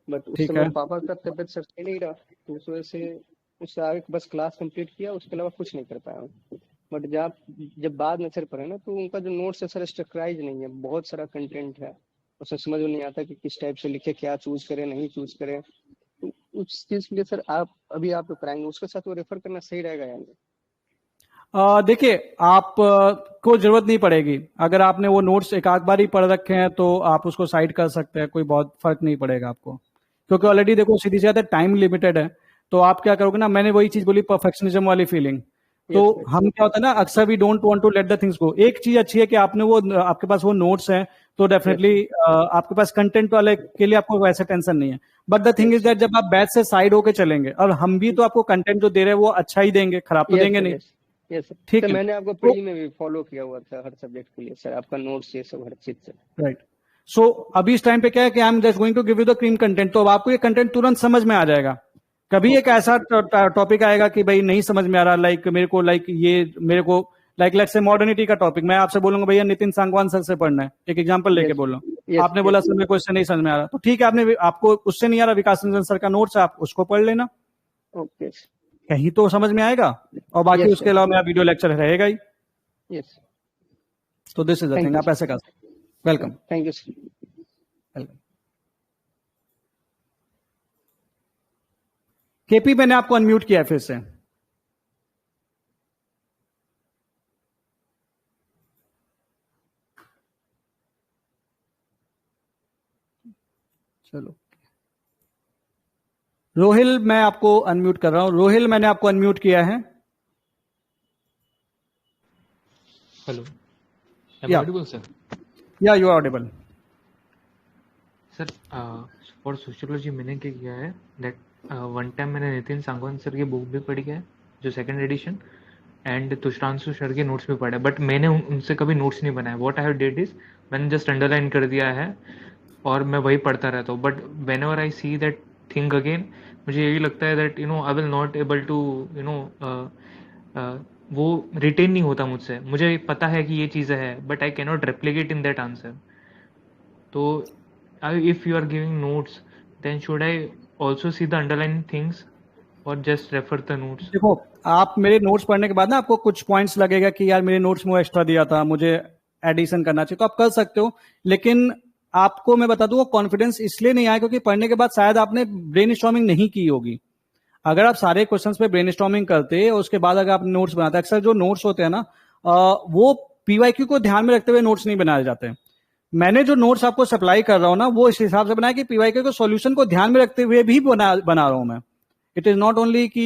बट उस ठीक समय है, पापा का तबियत सर सही नहीं रहा, तो उस वजह से उससे आगे बस क्लास कंप्लीट किया, उसके अलावा कुछ नहीं कर पाया हूँ। बट जब बाद में सर पढ़े ना, तो उनका जो नोट्स है सर स्ट्रक्चराइज नहीं है, बहुत सारा कंटेंट है, उसे समझ में नहीं आता कि किस टाइप से लिखे, क्या चूज करें नहीं चूज करें। तो उस चीज के लिए सर आप तो कराएंगे, उसके साथ वो रेफर करना सही रहेगा या नहीं? देखिए, आप को जरूरत नहीं पड़ेगी। अगर आपने वो नोट्स एक आध बार ही पढ़ रखे हैं तो आप उसको साइड कर सकते हैं, कोई बहुत फर्क नहीं पड़ेगा आपको, क्योंकि ऑलरेडी देखो सीधी सी बात है, टाइम लिमिटेड है। तो आप क्या करोगे ना, मैंने वही चीज बोली, परफेक्शनिज्म वाली फीलिंग। तो यस सर। हम क्या होता है ना, अक्सर we don't want to let the things go. एक चीज अच्छी है कि आपने वो, आपके पास वो नोट्स हैं, तो यस डेफिनेटली आपके पास कंटेंट वाले के लिए आपको वैसे टेंशन नहीं है। But the thing is yes that जब आप बैच से साइड होके चलेंगे, और हम भी तो आपको कंटेंट जो दे रहे हैं वो अच्छा ही देंगे, खराब तो यस देंगे सर। नहीं। यस यस सर, ठीक है, मैंने आपको तो प्री में भी फॉलो किया हुआ था हर सब्जेक्ट के लिए सर, आपका नोट्स ये सब हर चीज से। राइट। सो अभी इस टाइम पे क्या है कि I am just going to give you the cream content, तो अब आपको ये कंटेंट तुरंत समझ में आ जाएगा। कभी एक ओके ऐसा टॉपिक आएगा कि भाई नहीं समझ में आ रहा, मेरे को लाइक लेट्स से मॉडर्निटी का टॉपिक, मैं आपसे बोलूंगा भैया नितिन सांगवान सर से पढ़ना है, एक एग्जांपल लेके यस बोल रहा हूँ। यस आपने बोला यस सर मेरे को इससे नहीं समझ में आ रहा, तो ठीक है, आपको उससे नहीं आ रहा, विकास रंजन सर का नोट्स है, आप उसको पढ़ लेना, ओके कहीं तो समझ में आएगा। और बाकी यस उसके सर। अलावा मेरा वीडियो लेक्चर रहेगा ही। यस, तो this is the thank thing, you आप ऐसे कर सकते। Welcome, thank you sir. Welcome. KP, मैंने आपको अनम्यूट किया है फिर से। चलो, रोहिल मैं आपको अनम्यूट कर रहा हूं। रोहिल, मैंने आपको अनम्यूट किया है। Hello, am I या audible, sir? या you Audible. Sir for sociology मैंने क्या किया है दैट वन टाइम मैंने नितिन सांगवान सर की बुक भी पढ़ी है, जो सेकंड एडिशन, एंड तुषांशु सर के नोट्स भी पढ़े, बट मैंने उनसे कभी नोट्स नहीं बनाया। What I have did is मैंने जस्ट अंडरलाइन कर दिया है और मैं वही पढ़ता रहता हूँ। But when ever I see that thing again, मुझे यही लगता है that I will not able to वो रिटेन नहीं होता मुझसे। मुझे पता है कि ये चीज़ें है, but I cannot replicate in that answer. तो if you are giving notes, then should I also see the underlying things or just refer the notes? देखो, आप मेरे नोट्स पढ़ने के बाद ना आपको कुछ पॉइंट्स लगेगा कि यार मेरे नोट्स में वो एक्स्ट्रा दिया था, मुझे एडिशन करना चाहिए, तो आप कर सकते हो। लेकिन आपको मैं बता दूं, वो कॉन्फिडेंस इसलिए नहीं आया क्योंकि पढ़ने के बाद शायद आपने ब्रेनस्टॉर्मिंग नहीं की होगी। अगर आप सारे क्वेश्चंस पे ब्रेनस्टॉर्मिंग करते, उसके बाद अगर आप नोट्स बनाते, अक्सर जो नोट्स होते हैं ना, वो पीवाईक्यू को ध्यान में रखते हुए नोट्स नहीं बनाए जाते। मैंने जो नोट्स आपको सप्लाई कर रहा हूं ना, वो इस हिसाब से बनाया कि पीवाईक्यू के सॉल्यूशन को ध्यान में रखते हुए भी बना रहा हूं मैं। इट इज नॉट ओनली कि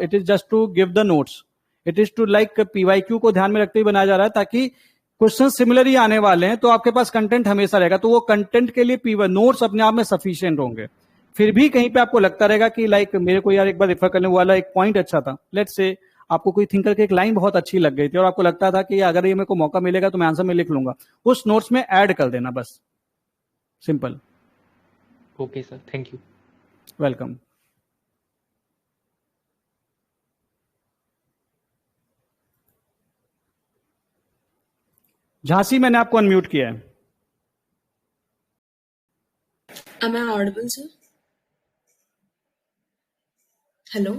it is just to give the notes, it is to like PYQ को ध्यान में रखते हुए बनाया जा रहा है, ताकि क्वेश्चन सिमिलर ही आने वाले हैं, तो आपके पास कंटेंट हमेशा रहेगा। तो वो कंटेंट के लिए नोट्स अपने आप में सफिशियंट होंगे। फिर भी कहीं पे आपको लगता रहेगा कि लाइक मेरे को यार एक बार रेफर करने वाला एक पॉइंट अच्छा था, लेट्स से आपको कोई थिंकर की एक लाइन बहुत अच्छी लग गई थी और आपको लगता था कि अगर ये मेरे को मौका मिलेगा तो मैं आंसर में लिख लूंगा, उस नोट्स में ऐड कर देना, बस simple. Okay, sir. Thank you. Welcome. Jhansi, मैंने आपको अनम्यूट किया है। Am I audible, sir? Hello?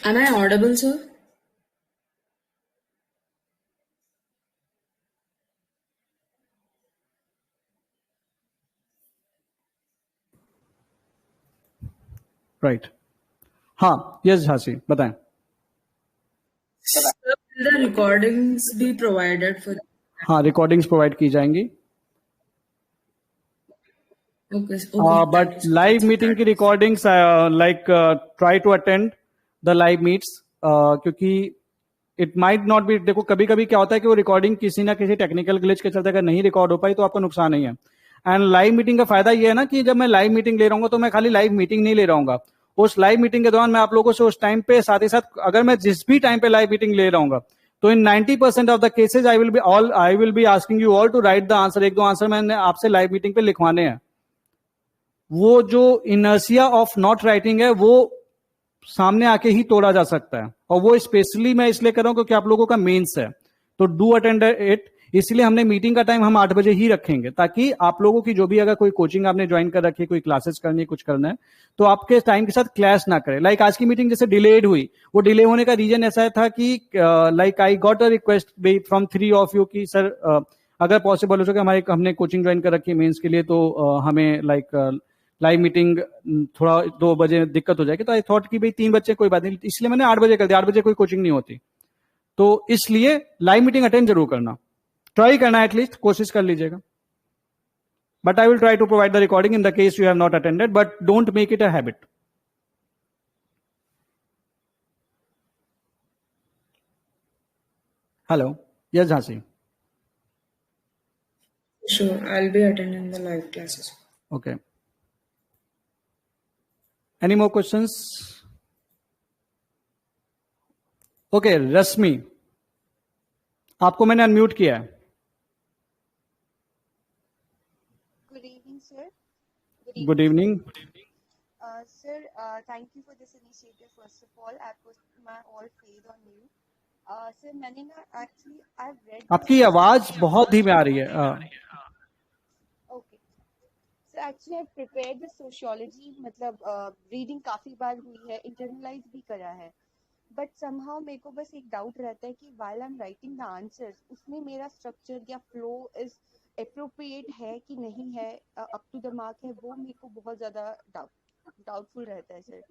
Am I audible, sir? Right, हाँ, यस झांसी, बताएं। Sir, will the recordings be provided for? हाँ, रिकॉर्डिंग्स प्रोवाइड की जाएंगी, Okay, okay. But live meeting की recordings like try to attend the live meets, क्योंकि इट माइट नॉट बी, देखो कभी कभी क्या होता है कि वो रिकॉर्डिंग किसी ना किसी टेक्निकल ग्लिच के चलते अगर नहीं रिकॉर्ड हो पाई तो आपको नुकसान नहीं है। एंड लाइव मीटिंग का फायदा ये है ना कि जब मैं लाइव मीटिंग ले रहा हूँ तो मैं खाली लाइव मीटिंग नहीं ले रहा हूँ, उस लाइव मीटिंग के दौरान मैं आप लोगों से उस टाइम पे साथ ही साथ, अगर मैं जिस भी टाइम पे लाइव मीटिंग ले रहा हूँ तो in 90% of the cases I will be asking you all to write the answer. एक दो आंसर मैंने आपसे लाइव मीटिंग पे लिखवाने हैं। वो जो इनर्सिया ऑफ नॉट राइटिंग है वो सामने आके ही तोड़ा जा सकता है, और वो स्पेशली मैं इसलिए कर रहा हूं क्योंकि आप लोगों का मेंस है, तो डू अटेंड इट। इसलिए हमने मीटिंग का टाइम हम 8 बजे ही रखेंगे, ताकि आप लोगों की जो भी अगर कोई कोचिंग आपने ज्वाइन कर रखी है, कोई क्लासेस करनी है, कुछ करना है, तो आपके टाइम के साथ क्लैश ना करे। लाइक आज की मीटिंग जैसे डिलेड हुई, वो डिले होने का रीजन ऐसा था कि like I got a request from 3 of you कि सर अगर पॉसिबल हो सके, हमने कोचिंग ज्वाइन कर रखी है मेंस के लिए, तो हमें लाइक लाइव मीटिंग थोड़ा 2 बजे दिक्कत हो जाएगी। तो आई थॉट कि भाई 3 बच्चे कोई बात नहीं, इसलिए मैंने 8 बजे कर दिया। 8 बजे कोई कोचिंग नहीं होती, तो इसलिए लाइव मीटिंग अटेंड जरूर करना, ट्राई करना, एटलीस्ट कोशिश कर लीजिएगा। But I will try to provide the recording in the case you have not attended, but don't make it a habit. Hello, yes Jhansi. Sure, I'll be attending the live classes. Okay. Any more questions? Okay, रश्मि, आपको मैंने अनम्यूट किया है। Good evening, sir. Good evening. Sir, thank you for this initiative. First of all, I put my all faith on you. Sir, मैंने ना actually I've read. आपकी आवाज बहुत धीमे आ रही है। Okay. So actually I've prepared the sociology. मतलब reading काफी बार हुई है, internalize भी करा है. But somehow मेरे को बस एक doubt रहता है कि while I'm writing the answers, उसमें मेरा structure या flow is appropriate है कि नहीं है, up to the mark है, वो मेरे को बहुत ज़्यादा doubtful रहता है sir.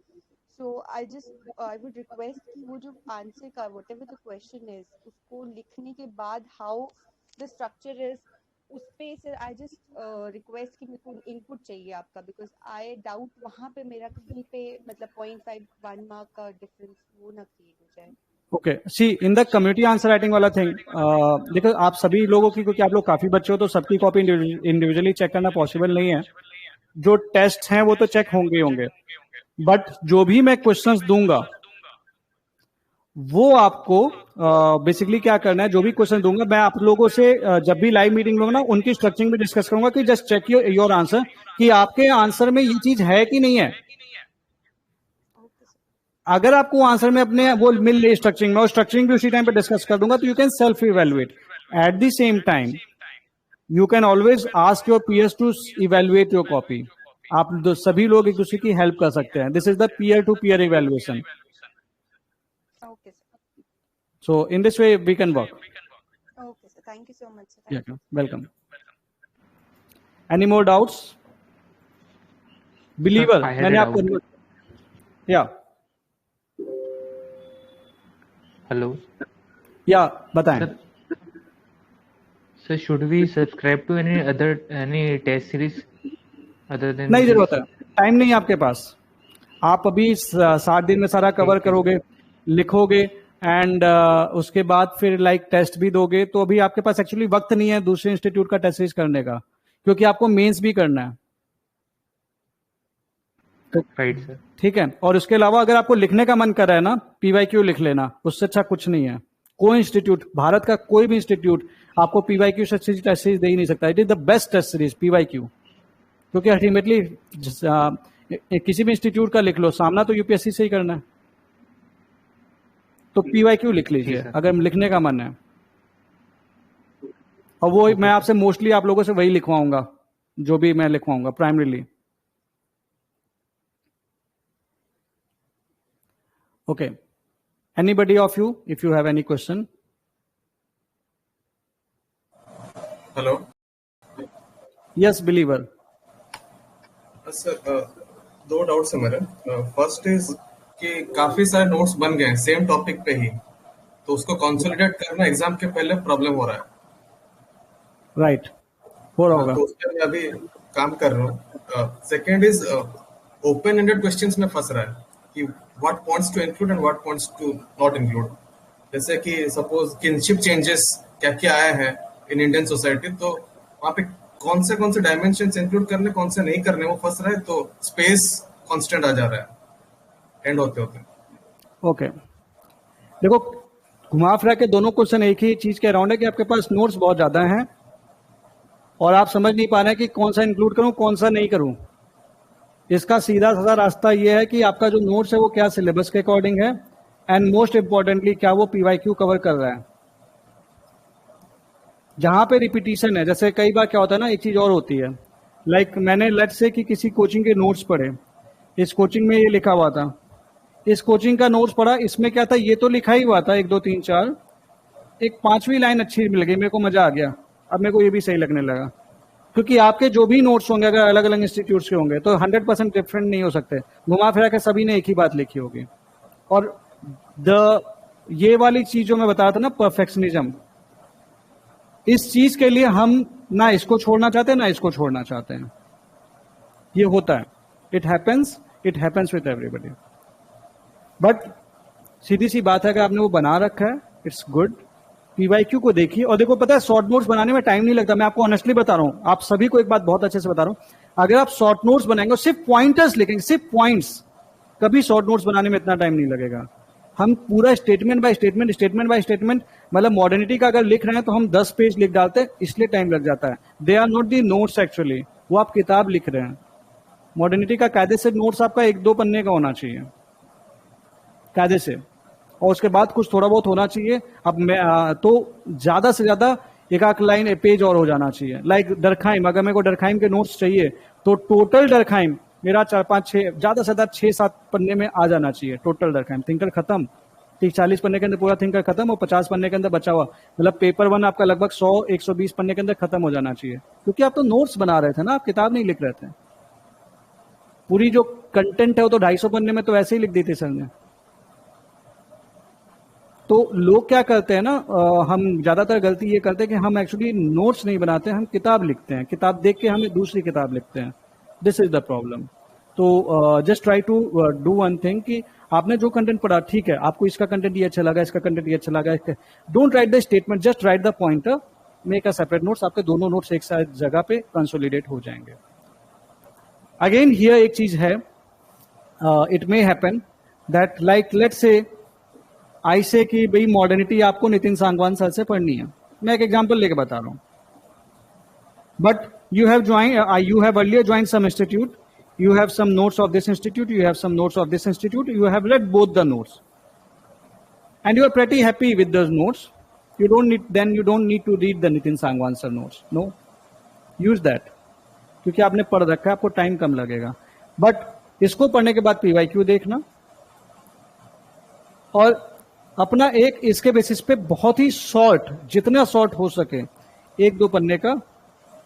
So I would request कि वो जो आंसर का whatever the question is, उसको लिखने के बाद how the structure is, उस पे सर I just request कि मेरे को इनपुट चाहिए आपका, because I doubt वहाँ पे मेरा कहीं पे मतलब 0.51 मार्क का डिफरेंस वो ना क्रिएट हो जाए। Okay, see in the community answer writing वाला थिंग, देखो आप सभी लोगों की, क्योंकि आप लोग काफी बच्चे हो तो सबकी कॉपी इंडिविजुअली चेक करना पॉसिबल नहीं है। जो टेस्ट हैं वो तो चेक होंगे ही होंगे, बट जो भी मैं क्वेश्चंस दूंगा वो आपको बेसिकली क्या करना है, जो भी क्वेश्चन दूंगा मैं आप लोगों से जब भी लाइव मीटिंग लूंगा ना, उनकी स्ट्रक्चरिंग भी डिस्कस करूंगा कि जस्ट चेक योर आंसर कि आपके आंसर में ये चीज है कि नहीं है। अगर आपको आंसर में अपने वो मिल रही स्ट्रक्चरिंग में, और स्ट्रक्चरिंग भी उसी टाइम पे डिस्कस कर दूंगा, तो you can self evaluate at the same time. You can always ask your peers to evaluate your copy. आप सभी लोग एक दूसरे की हेल्प कर सकते हैं. This is the peer to peer evaluation. Okay, sir. So in this way we can work. Okay, sir. Thank you so much, sir. Thank Yeah, welcome. Any more doubts? Believer, I had मैंने a आपको doubt. या हेलो या बताएं. Sir should we subscribe to any test series other than नहीं this? जरूरत है, टाइम नहीं है आपके पास. आप अभी 60 दिन में सारा कवर करोगे, लिखोगे, एंड उसके बाद फिर लाइक टेस्ट भी दोगे, तो अभी आपके पास एक्चुअली वक्त नहीं है दूसरे इंस्टीट्यूट का टेस्ट सीरीज करने का, क्योंकि आपको मेंस भी करना है. Right sir. ठीक है. और उसके अलावा अगर आपको लिखने का मन कर रहा है ना, पीवाईक्यू लिख लेना, उससे अच्छा कुछ नहीं है. कोई इंस्टीट्यूट, भारत का कोई भी इंस्टीट्यूट आपको पीवाईक्यू से अच्छी टेस्ट सीरीज दे ही नहीं सकता. It is the best test series PYQ, क्योंकि अल्टीमेटली किसी भी इंस्टीट्यूट का लिख लो, सामना तो यूपीएससी से ही करना है. तो पीवाईक्यू लिख लीजिए अगर लिखने का मन है. और वो मैं आपसे मोस्टली आप लोगों से वही लिखवाऊंगा, जो भी मैं लिखवाऊंगा primarily. Okay. Anybody of you, if you have any question? Hello Yes, believer. Sir, दो डाउट्स है मेरे. फर्स्ट इज कि काफी सारे नोट्स बन गए हैं सेम टॉपिक पे ही, तो उसको कंसोलिडेट करना एग्जाम के पहले प्रॉब्लम हो रहा है. Right. हो रहा होगा. तो उस पर मैं अभी काम कर रहा हूँ. Second is open ended questions में फंस रहा है कि what points to include and what points to not include. जैसे कि सपोज किनशिप चेंजेस क्या क्या आए हैं इन इंडियन सोसाइटी, तो वहाँ पे कौन से डायमेंशंस इंक्लूड करने, कौन से नहीं करने, वो फंस रहा है. तो स्पेस कांस्टेंट आ जा रहा है एंड होते होते. ओके. देखो, घुमा फिरा के दोनों क्वेश्चन एक ही चीज के अराउंड है कि आपके पास नोट्स बहुत ज्यादा हैं और आप समझ नहीं पा रहे हैं कि कौन सा इंक्लूड करूं, कौन सा नहीं करूं. इसका सीधा साधा रास्ता यह है कि आपका जो नोट्स है वो क्या सिलेबस के अकॉर्डिंग है, एंड मोस्ट इंपॉर्टेंटली क्या वो पीवाईक्यू कवर कर रहा है. जहां पे रिपीटिशन है, जैसे कई बार क्या होता है ना, एक चीज और होती है, लाइक मैंने लेट्स से कि किसी कोचिंग के नोट्स पढ़े, इस कोचिंग में ये लिखा हुआ था, इस कोचिंग का नोट्स पढ़ा, इसमें क्या था, ये तो लिखा ही हुआ था 1 2 3 4, एक 5वीं लाइन अच्छी मिल गई, मेरे को मजा आ गया, अब मेरे को ये भी सही लगने लगा. क्योंकि आपके जो भी नोट्स होंगे अगर अलग अलग इंस्टीट्यूट्स के होंगे तो 100% डिफरेंट नहीं हो सकते. घुमा फिरा के सभी ने एक ही बात लिखी होगी. और ये वाली चीज जो मैं बता रहा था ना, परफेक्शनिज्म, इस चीज के लिए हम ना इसको छोड़ना चाहते हैं ना इसको छोड़ना चाहते हैं. ये होता है, it happens with everybody. But सीधी सी बात है कि आपने वो बना रखा है, इट्स गुड. पीवाईक्यू को देखिए, और देखो पता है शॉर्ट नोट्स बनाने में टाइम नहीं लगता. मैं आपको ऑनेस्टली बता रहा हूं, आप सभी को एक बात बहुत अच्छे से बता रहा हूं, अगर आप शॉर्ट नोट्स बनाएंगे और सिर्फ पॉइंटर्स लिखेंगे, सिर्फ पॉइंट्स, कभी शॉर्ट नोट्स बनाने में इतना टाइम नहीं लगेगा. हम पूरा स्टेटमेंट बाय स्टेटमेंट, मतलब मॉडर्निटी का अगर लिख रहे हैं तो हम 10 पेज लिख डालते हैं, इसलिए टाइम लग जाता है. They are not the notes actually, वो आप किताब लिख रहे हैं. मॉडर्निटी का कायदे से नोट्स आपका 1 2 पन्ने का होना चाहिए कायदे से, और उसके बाद कुछ थोड़ा बहुत होना चाहिए. अब मैं तो ज्यादा से ज्यादा 1 लाइन पेज और हो जाना चाहिए. लाइक डरखाइम, अगर मेरे को डरखाइम के नोट्स चाहिए तो टोटल डरखाइम मेरा 4 5 6 ज्यादा से ज्यादा 6 7 पन्ने में आ जाना चाहिए टोटल डरखाइम. थिंकर खत्म, ठीक, 40 पन्ने के अंदर पूरा थिंकर खत्म और 50 पन्ने के अंदर बचा हुआ, मतलब पेपर 1 आपका लगभग 100 120 पन्ने के अंदर खत्म हो जाना चाहिए. क्योंकि आप तो नोट्स बना रहे थे ना, आप किताब नहीं लिख रहे थे. पूरी जो कंटेंट है वो तो 250 पन्ने में तो ऐसे ही लिख दी थी सर ने. तो लोग क्या करते हैं ना, हम ज्यादातर गलती ये करते हैं कि हम एक्चुअली नोट्स नहीं बनाते, हम किताब लिखते हैं, किताब देख के हमें दूसरी किताब लिखते हैं. This is the problem. तो just try to do one thing कि आपने जो कंटेंट पढ़ा, ठीक है, आपको इसका कंटेंट ये अच्छा लगा, इसका कंटेंट ये अच्छा लगा, don't write the statement, just right the pointer, make a separate notes. आपके दोनों नोट्स एक साथ जगह पे कंसोलिडेट हो जाएंगे. अगेन हियर एक चीज है, it may happen that like let's say I से कि भाई मॉडर्निटी आपको नितिन सांगवान सर से पढ़नी है. मैं एक एग्जांपल लेके बता रहा हूं. But you have earlier join some institute you have some notes of this institute, you have some notes of this institute, you have read both the notes, and you are pretty happy with those notes. You don't need to read the Nitin Sangwan sir notes. No, use that, क्योंकि आपने पढ़ रखा है, आपको टाइम कम लगेगा. बट इसको पढ़ने के बाद PYQ देखना, और अपना एक इसके बेसिस पे बहुत ही शॉर्ट, जितना शॉर्ट हो सके, 1-2 पन्ने का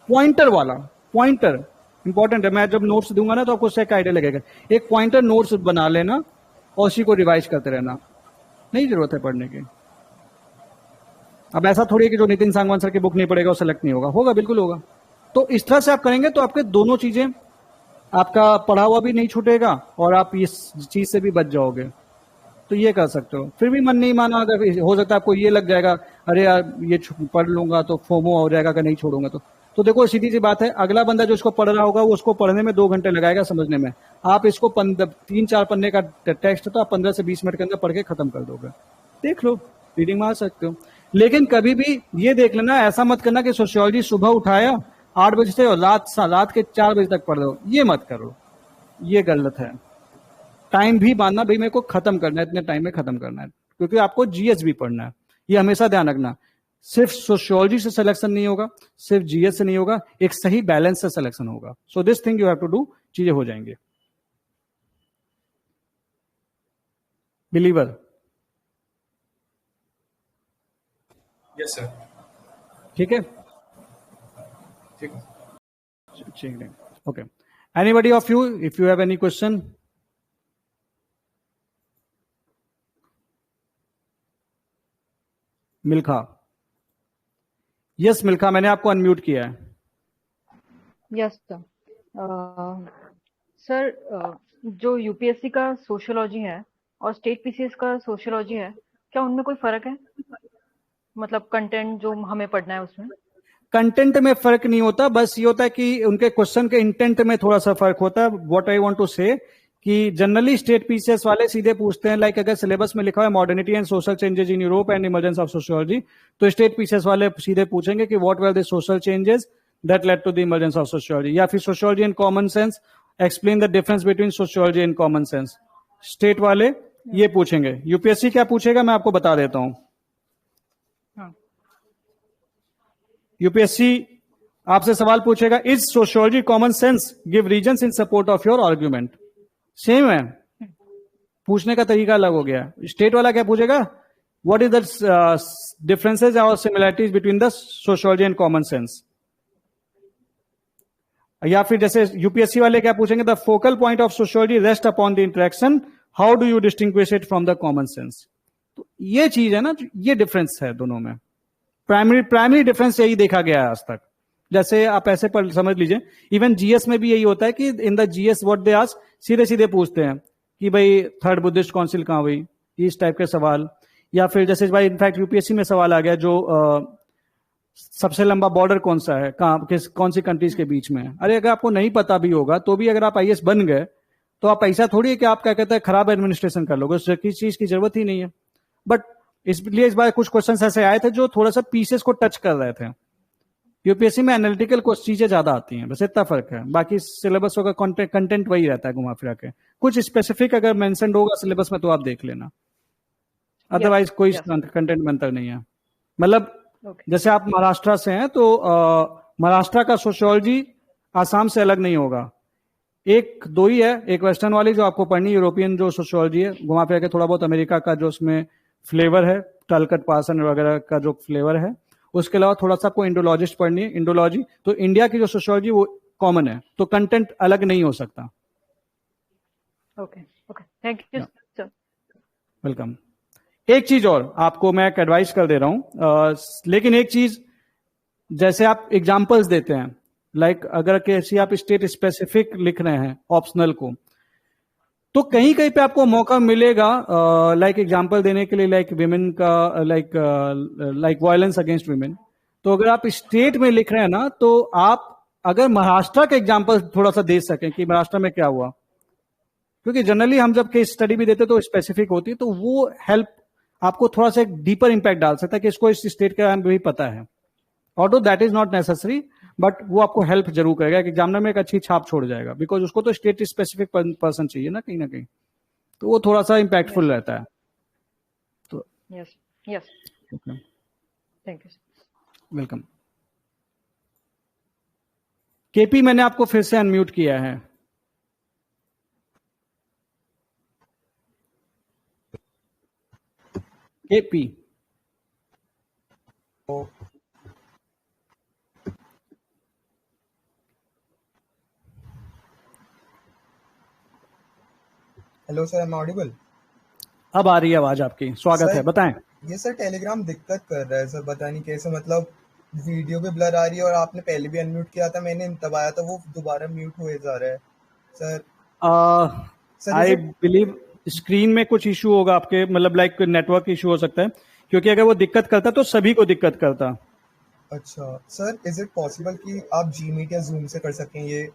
पॉइंटर वाला, पॉइंटर इंपॉर्टेंट है. मैं जब नोट्स दूंगा ना तो आपको उससे एक आइडिया लगेगा. एक पॉइंटर नोट्स बना लेना और उसी को रिवाइज करते रहना. नहीं जरूरत है पढ़ने की. अब ऐसा थोड़ी है कि जो नितिन सांगवान सर की बुक नहीं पढ़ेगा वो सेलेक्ट नहीं होगा. होगा, बिल्कुल होगा. तो इस तरह से आप करेंगे तो आपके दोनों चीजें, आपका पढ़ा हुआ भी नहीं छूटेगा और आप इस चीज से भी बच जाओगे. तो ये कर सकते हो. फिर भी मन नहीं माना, अगर हो सकता है आपको ये लग जाएगा, अरे यार ये पढ़ लूंगा तो फोमो हो जाएगा कि नहीं छोड़ूंगा. तो देखो सीधी सी बात है, अगला बंदा जो इसको पढ़ रहा होगा वो उसको पढ़ने में 2 घंटे लगाएगा समझने में. आप इसको 3-4 पन्ने का टेक्स्ट है तो आप 15 से 20 मिनट के अंदर पढ़ के खत्म कर दोगे. देख लो, रीडिंग मार सकते हो. लेकिन कभी भी ये देख लेना, ऐसा मत करना कि सोशियोलॉजी सुबह उठाया 8 बजे से और रात के 4 बजे तक पढ़ रहे हो. ये मत करो, ये गलत है. टाइम भी मानना, भाई मेरे को खत्म करना है, इतने टाइम में खत्म करना है, क्योंकि आपको जीएस भी पढ़ना है. ये हमेशा ध्यान रखना. सिर्फ सोशियोलॉजी से सिलेक्शन नहीं होगा, सिर्फ जीएस से नहीं होगा, एक सही बैलेंस से सिलेक्शन होगा. So this thing you have to do. चीजें हो जाएंगे. बिलीवर. Yes sir. ठीक है, ठीक है. ठीक है. Okay. Anybody of you, if you have any question? Milkha. Yes Milkha, मैंने आपको अनम्यूट किया है. Yes sir. सर, जो यूपीएससी का सोशियोलॉजी है और स्टेट पीसीएस का सोशियोलॉजी है, क्या उनमें कोई फर्क है? मतलब कंटेंट जो हमें पढ़ना है उसमें. कंटेंट में फर्क नहीं होता, बस ये होता है कि उनके क्वेश्चन के इंटेंट में थोड़ा सा फर्क होता है. व्हाट आई वांट टू से कि जनरली स्टेट पीसीएस वाले सीधे पूछते हैं, लाइक अगर सिलेबस में लिखा है modernity and social changes in Europe and emergence of sociology, तो स्टेट पीसीएस वाले सीधे पूछेंगे कि what were the social changes that led to the emergence of sociology, या फिर sociology and common sense, explain the difference between sociology and common sense. State वाले ये पूछेंगे. यूपीएससी क्या पूछेगा मैं आपको बता देता हूं. यूपीएससी आपसे सवाल पूछेगा, is sociology common sense give reasons in support of your argument. Same है, पूछने का तरीका अलग हो गया. स्टेट वाला क्या पूछेगा, व्हाट इज द डिफरेंसेस और similarities between the sociology and common sense. या फिर जैसे यूपीएससी वाले क्या पूछेंगे, the focal point of sociology rest upon the interaction, how do you distinguish it from the common sense. तो ये चीज है ना, ये डिफरेंस है दोनों में. प्राइमरी डिफरेंस यही देखा गया है आज तक. जैसे आप ऐसे पर समझ लीजिए, इवन जीएस में भी यही होता है कि in the GS what they ask, सीधे सीधे पूछते हैं कि भाई थर्ड बुद्धिस्ट काउंसिल कहां हुई, इस टाइप के सवाल. या फिर जैसे भाई इनफैक्ट यूपीएससी में सवाल आ गया, जो सबसे लंबा बॉर्डर कौन सा है, कौन सी कंट्रीज के बीच में है. अरे अगर आपको नहीं पता भी होगा तो भी अगर आप आईएएस बन गए तो आप ऐसा थोड़ी है कि आप क्या कहते हैं खराब एडमिनिस्ट्रेशन कर लोगे, उससे किसी चीज की जरूरत ही नहीं है. बट इसलिए इस बार कुछ क्वेश्चन ऐसे आए थे जो थोड़ा सा पीसेस को टच कर रहे थे. यूपीएससी में एनालिटिकल चीजें ज्यादा आती हैं, बस इतना फर्क है. बाकी सिलेबस का कंटेंट वही रहता है घुमा फिरा के. कुछ स्पेसिफिक अगर मेंशन होगा सिलेबस में तो आप देख लेना, अदरवाइज कोई कंटेंट में अंतर नहीं है. मतलब जैसे आप महाराष्ट्र से हैं तो महाराष्ट्र का सोशियोलॉजी आसाम से अलग नहीं होगा. 1-2 ही है, एक वेस्टर्न वाली जो आपको पढ़नी, यूरोपियन जो सोशियोलॉजी है, घुमा फिरा के थोड़ा बहुत अमेरिका का जो उसमें फ्लेवर है, टलकट पार्सन वगैरह का जो फ्लेवर है. उसके अलावा थोड़ा सा आपको इंडोलॉजिस्ट पढ़नी है, इंडोलॉजी. तो इंडिया की जो सोशियोलॉजी वो कॉमन है, तो कंटेंट अलग नहीं हो सकता. Okay okay, thank you sir. Welcome. एक चीज और आपको मैं एक एडवाइस कर दे रहा हूं, लेकिन एक चीज, जैसे आप एग्जांपल्स देते हैं, लाइक अगर कैसी आप स्टेट स्पेसिफिक लिख रहे हैं ऑप्शनल को, तो कहीं कहीं पे आपको मौका मिलेगा लाइक एग्जांपल देने के लिए, लाइक विमेन का, लाइक वायलेंस अगेंस्ट विमेन. तो अगर आप स्टेट में लिख रहे हैं ना, तो आप अगर महाराष्ट्र का एग्जांपल थोड़ा सा दे सकें कि महाराष्ट्र में क्या हुआ, क्योंकि जनरली हम जब केस स्टडी भी देते तो स्पेसिफिक होती है, तो वो हेल्प आपको थोड़ा सा एक डीपर इंपैक्ट डाल सकता है कि इसको इस स्टेट के बारे में भी पता है. Although that is not necessary, but वो आपको हेल्प जरूर करेगा कि एग्जामिनर में एक अच्छी छाप छोड़ जाएगा, बिकॉज उसको तो स्टेट स्पेसिफिक पर्सन चाहिए ना कहीं, तो वो थोड़ा सा इम्पैक्टफुल यस रहता है। तो yes yes okay, thank you. Welcome. KP मैंने आपको फिर से अनम्यूट किया है। KP, hello sir, am audible? अब आ रही है आवाज आपकी, स्वागत है, सर बताएं। ये सर टेलीग्राम दिक्कत कर रहा है सर, पता नहीं कैसे, मतलब वीडियो भी ब्लर आ रही है और आपने पहले भी अनम्यूट किया था, मैंने दबाया था, वो दोबारा म्यूट हुए जा रहा है sir. Sir I is it believe screen में कुछ इशू होगा आपके, मतलब लाइक नेटवर्क इशू हो सकता है, क्योंकि अगर वो दिक्कत करता तो सभी को दिक्कत करता। अच्छा सर, इज इट पॉसिबल कि आप जी मीट या जूम से कर सकें ये?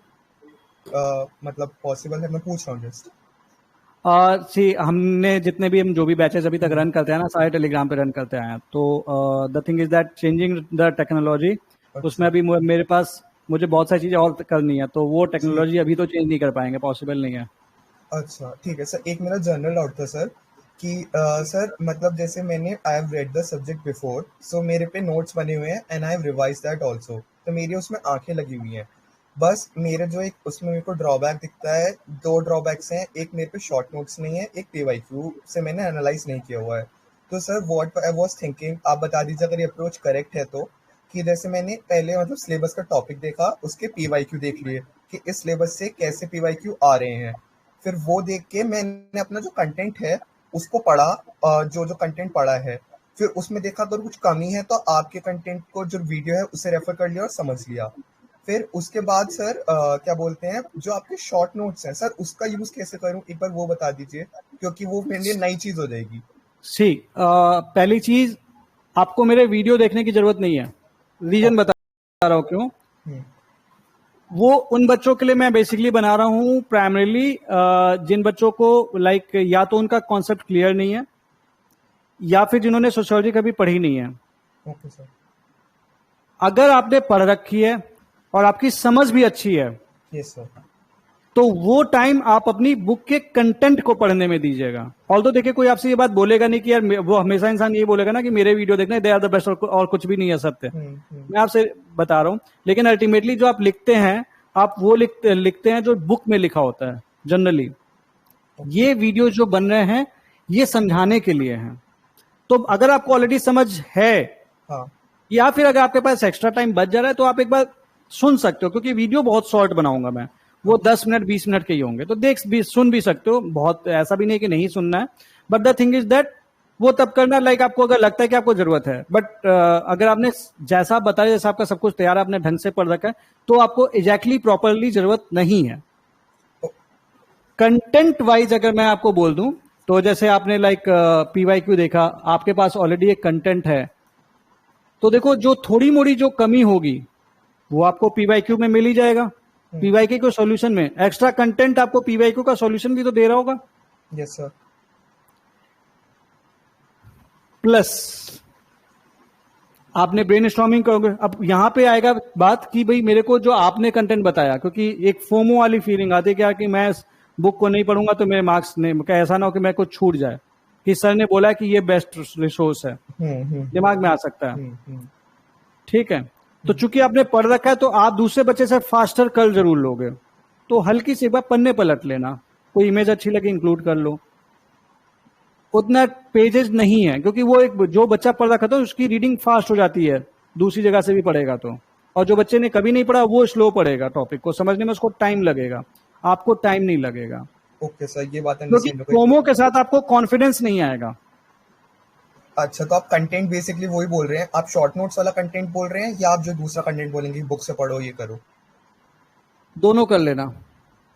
मतलब पॉसिबल है? मैं पूछ रहा हूँ जस्ट। सी हमने जितने भी हम जो भी बैचेस अभी तक रन करते हैं ना, सारे टेलीग्राम पे रन करते आए हैं। तो the thing is that changing the technology, उसमें अभी मेरे पास मुझे बहुत सारी चीजें और करनी है, तो वो टेक्नोलॉजी अभी तो चेंज नहीं कर पाएंगे, पॉसिबल नहीं है। अच्छा ठीक है सर, एक मेरा जनरल डाउट था सर कि सर मतलब जैसे मैंने I have read the subject before, so मेरे पे नोट्स बने हुए हैं and I have revise that also, तो मेरी उसमें आंखें लगी हुई हैं। बस मेरे जो एक उसमें मेरे को ड्रॉबैक दिखता है, दो ड्रॉबैक्स हैं, एक मेरे पे शॉर्ट नोट्स नहीं है, एक पीवाईक्यू से मैंने एनालाइज नहीं किया हुआ है। तो sir what I was thinking, आप बता दीजिए अगर ये अप्रोच करेक्ट है तो, कि जैसे मैंने पहले मतलब सिलेबस का टॉपिक देखा, उसके पीवाईक्यू देख लिए कि इस सिलेबस से कैसे पीवाईक्यू आ रहे हैं, फिर वो देख के मैंने अपना जो कंटेंट है उसको पढ़ा, जो जो कंटेंट पढ़ा है, फिर उसमें देखा अगर कुछ कमी है तो आपके कंटेंट को जो वीडियो है उसे रेफर कर लिया और समझ लिया। फिर उसके बाद सर क्या बोलते हैं, जो आपके शॉर्ट नोट्स हैं सर उसका यूज कैसे करूं, एक बार वो बता दीजिए, क्योंकि वो मेरे लिए नई चीज हो जाएगी। सी पहली चीज, आपको मेरे वीडियो देखने की जरूरत नहीं है। रीजन बता रहा हूँ क्यों। वो उन बच्चों के लिए मैं बेसिकली बना रहा हूँ प्राइमरीली, जिन बच्चों को लाइक या तो उनका कॉन्सेप्ट क्लियर नहीं है, या फिर जिन्होंने सोशियोलॉजी कभी पढ़ी नहीं है। Okay sir. अगर आपने पढ़ रखी है और आपकी समझ भी अच्छी है, यस सर। तो वो टाइम आप अपनी बुक के कंटेंट को पढ़ने में दीजिएगा। ऑल्दो देखिए, कोई आपसे ये बात बोलेगा नहीं कि यार, वो हमेशा इंसान ये बोलेगा ना कि मेरे वीडियो देखना, दे आर द बेस्ट, और कुछ भी नहीं है सत्य। मैं आपसे बता रहा हूं, लेकिन अल्टीमेटली जो आप लिखते हैं, आप वो लिखते हैं जो बुक में लिखा होता है जनरली। ये वीडियो जो बन रहे हैं ये समझाने के लिए हैं। तो अगर आपको ऑलरेडी समझ है, हाँ। या फिर अगर आपके पास एक्स्ट्रा टाइम बच जा रहा है, तो आप एक बार सुन सकते हो, क्योंकि वीडियो बहुत शॉर्ट बनाऊंगा मैं, वो 10 मिनट 20 मिनट के ही होंगे, तो सुन भी सकते हो, बहुत ऐसा भी नहीं कि नहीं सुनना है। But the thing is that वो तब करना लाइक आपको अगर लगता है कि आपको जरूरत है। बट अगर आपने जैसा बताया, जैसा आपका सब कुछ तैयार है, आपने ढंग से पढ़ रखा है, तो आपको एग्जैक्टली प्रॉपरली जरूरत नहीं है। कंटेंट वाइज अगर मैं आपको बोल दूं, तो जैसे आपने लाइक पीवाईक्यू देखा, आपके पास ऑलरेडी एक कंटेंट है, तो देखो जो थोड़ी मोड़ी जो कमी होगी वो आपको पीवाईक्यू में मिल ही जाएगा। पीवाईक्यू को सॉल्यूशन में एक्स्ट्रा कंटेंट आपको पीवाईक्यू का सॉल्यूशन भी तो दे रहा होगा। Yes sir. प्लस आपने ब्रेनस्टॉर्मिंग करोगे। अब यहां पे आएगा बात कि भाई मेरे को जो आपने कंटेंट बताया, क्योंकि एक फोमो वाली फीलिंग आती है क्या कि मैं इस बुक को नहीं पढ़ूंगा तो मेरे मार्क्स नहीं, ऐसा ना हो कि मेरे को छूट जाए कि सर ने बोला कि ये बेस्ट रिसोर्स है, दिमाग में आ सकता है। ठीक है, तो चूंकि आपने पढ़ रखा है, तो आप दूसरे बच्चे से फास्टर कर जरूर लोगे। तो हल्की सी एक बार पन्ने पलट लेना, कोई इमेज अच्छी लगी इंक्लूड कर लो। उतना पेजेस नहीं है, क्योंकि वो एक जो बच्चा पढ़ रखा था उसकी रीडिंग फास्ट हो जाती है, दूसरी जगह से भी पढ़ेगा तो। और जो बच्चे ने कभी नहीं पढ़ा वो स्लो पढ़ेगा, टॉपिक को समझने में उसको टाइम लगेगा, आपको टाइम नहीं लगेगा। ओके सर, ये बात क्योंकि प्रोमो के साथ आपको कॉन्फिडेंस नहीं आएगा। अच्छा, तो आप कंटेंट बेसिकली वही बोल रहे हैं, आप शॉर्ट नोट्स वाला कंटेंट बोल रहे हैं, या आप जो दूसरा कंटेंट बोलेंगे बुक से पढ़ो ये करो? दोनों कर लेना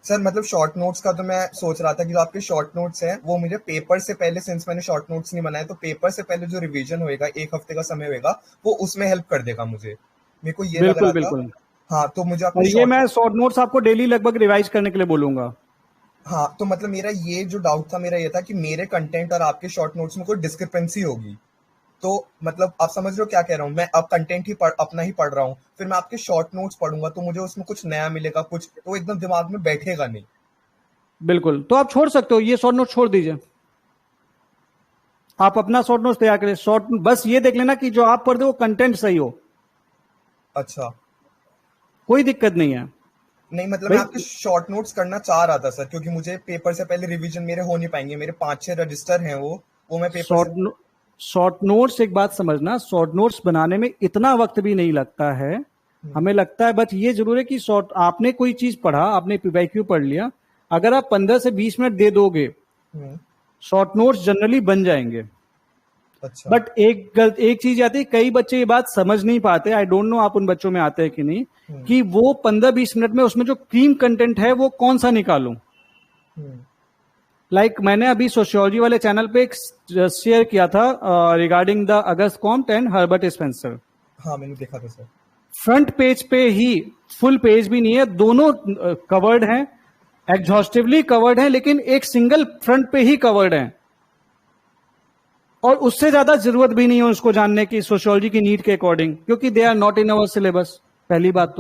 सर। मतलब शॉर्ट नोट्स का तो मैं सोच रहा था कि जो आपके शॉर्ट नोट्स हैं वो मुझे पेपर से पहले, सिंस मैंने शॉर्ट नोट्स नहीं बनाए, तो पेपर से पहले जो रिवीजन होएगा, 1 हफ्ते का समय होएगा, वो उसमें हेल्प कर देगा मुझे। मेरे को ये लग रहा था। बिल्कुल। हाँ, तो मुझे और ये मैं शॉर्ट नोट्स आपको डेली लगभग रिवाइज करने के लिए बोलूंगा। हाँ, तो मतलब मेरा ये जो डाउट था मेरा ये था कि मेरे कंटेंट और आपके शॉर्ट नोट्स में कोई डिस्क्रिपेंसी होगी। तो मतलब आप समझ रहे हो क्या कह रहा हूँ मैं? अब कंटेंट ही अपना ही पढ़ रहा हूँ, फिर मैं आपके शॉर्ट नोट्स पढ़ूंगा तो मुझे उसमें कुछ नया मिलेगा, कुछ तो एकदम दिमाग में बैठेगा नहीं। बिल्कुल, तो आप छोड़ सकते हो, ये शॉर्ट नोट छोड़ दीजिए, आप अपना शॉर्ट नोट्स तैयार करें। शॉर्ट बस ये देख लेना कि जो आप पढ़ते हो वो कंटेंट सही हो, अच्छा, कोई दिक्कत नहीं है नहीं मतलब भाई। मैं आपके शॉर्ट नोट्स करना चाह रहा था सर, क्योंकि मुझे पेपर से पहले रिवीजन मेरे हो नहीं पाएंगे, मेरे 5-6 रजिस्टर हैं वो मैं पेपर से। शॉर्ट नोट्स, एक बात समझना, शॉर्ट नोट्स बनाने में इतना वक्त भी नहीं लगता है, हमें लगता है। बस ये जरूर है कि शॉर्ट, आपने कोई चीज पढ़ा, आपने पीवाईक्यू पढ़ लिया, अगर आप 15 से 20 मिनट दे दोगे, शॉर्ट नोट्स जनरली बन जाएंगे। अच्छा, बट एक चीज आती है, कई बच्चे ये बात समझ नहीं पाते, आई डोंट नो आप उन बच्चों में आते हैं कि नहीं, कि वो 15-20 मिनट में उसमें जो क्रीम कंटेंट है वो कौन सा निकालूं। लाइक मैंने अभी सोशियोलॉजी वाले चैनल पे एक शेयर किया था regarding the Auguste Comte and Herbert Spencer. हाँ मैंने देखा था सर। फ्रंट पेज पे ही, फुल पेज भी नहीं है, दोनों कवर्ड हैं, एग्जॉस्टिवली कवर्ड हैं, लेकिन एक सिंगल फ्रंट पे ही कवर्ड हैं, और उससे ज्यादा जरूरत भी नहीं है उसको जानने की सोशियोलॉजी की नीड के अकॉर्डिंग, क्योंकि they are not in our syllabus, पहली बात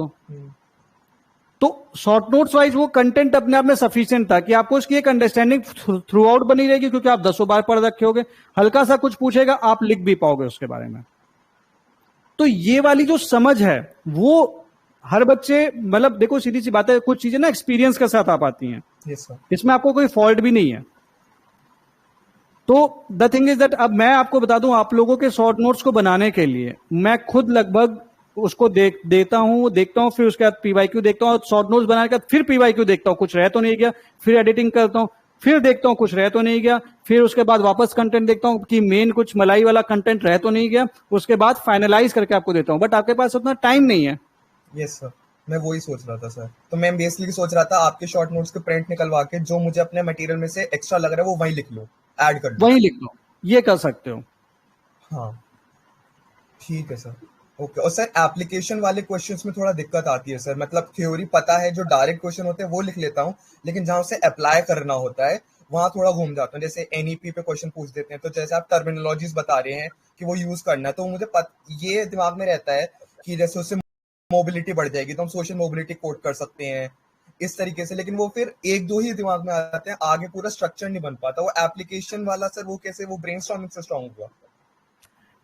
तो शॉर्ट नोट्स वाइज वो कंटेंट अपने आप में सफिशिएंट था कि आपको उसकी एक अंडरस्टैंडिंग थ्रू आउट बनी रहेगी, क्योंकि आप 10 बार पढ़ रखे होगे, हल्का सा कुछ पूछेगा आप लिख भी पाओगे उसके बारे में। तो ये वाली जो समझ है वो हर बच्चे, मतलब देखो सीधी सी बात है, कुछ चीजें ना एक्सपीरियंस के साथ आ पाती हैं, यस सर। इसमें आपको कोई फॉल्ट भी नहीं है। तो द थिंग इज दैट अब मैं आपको बता दूं, आप लोगों के शॉर्ट नोट्स को बनाने के लिए मैं खुद लगभग उसको देखता हूं, फिर उसके बाद पीवाईक्यू देखता हूं, शॉर्ट नोट्स बनाने के बाद फिर पीवाईक्यू देखता हूं, कुछ रह तो नहीं गया, फिर एडिटिंग करता हूं, फिर देखता हूं कुछ रह तो नहीं गया, फिर उसके बाद वापस कंटेंट देखता हूं कि मेन कुछ मलाई वाला कंटेंट रह तो नहीं गया, उसके बाद फाइनलाइज करके आपको देता हूं। बट आपके पास उतना टाइम नहीं है। यस सर, मैं वही सोच रहा था सर। तो मैं बेसिकली सोच रहा था आपके शॉर्ट नोट्स के प्रिंट निकलवा के जो मुझे अपने मटेरियल में से एक्स्ट्रा लग रहा है वो वहीं लिख लो, ऐड कर लो। वहीं लिख लो, ये कर सकते हो। हाँ ठीक है सर, ओके। और सर एप्लीकेशन वाले क्वेश्चंस में थोड़ा दिक्कत आती है सर, मतलब थ्योरी पता है, जो डायरेक्ट क्वेश्चन होते हैं वो लिख लेता हूँ, लेकिन जहाँ उसे अप्लाई करना होता है वहां थोड़ा घूम जाता हूँ। जैसे एनईपी पे क्वेश्चन पूछ देते हैं, तो जैसे आप टर्मिनोलॉजीज बता रहे हैं कि वो यूज करना है, तो मुझे ये दिमाग में रहता है कि जैसे उससे मोबिलिटी बढ़ जाएगी तो हम सोशल मोबिलिटी कोड कर सकते हैं इस तरीके से, लेकिन वो फिर एक दो ही दिमाग में आते हैं, आगे पूरा स्ट्रक्चर नहीं बन पाता। वो एप्लीकेशन वाला सर वो कैसे, वो ब्रेनस्टॉर्मिंग से स्ट्रांग होगा?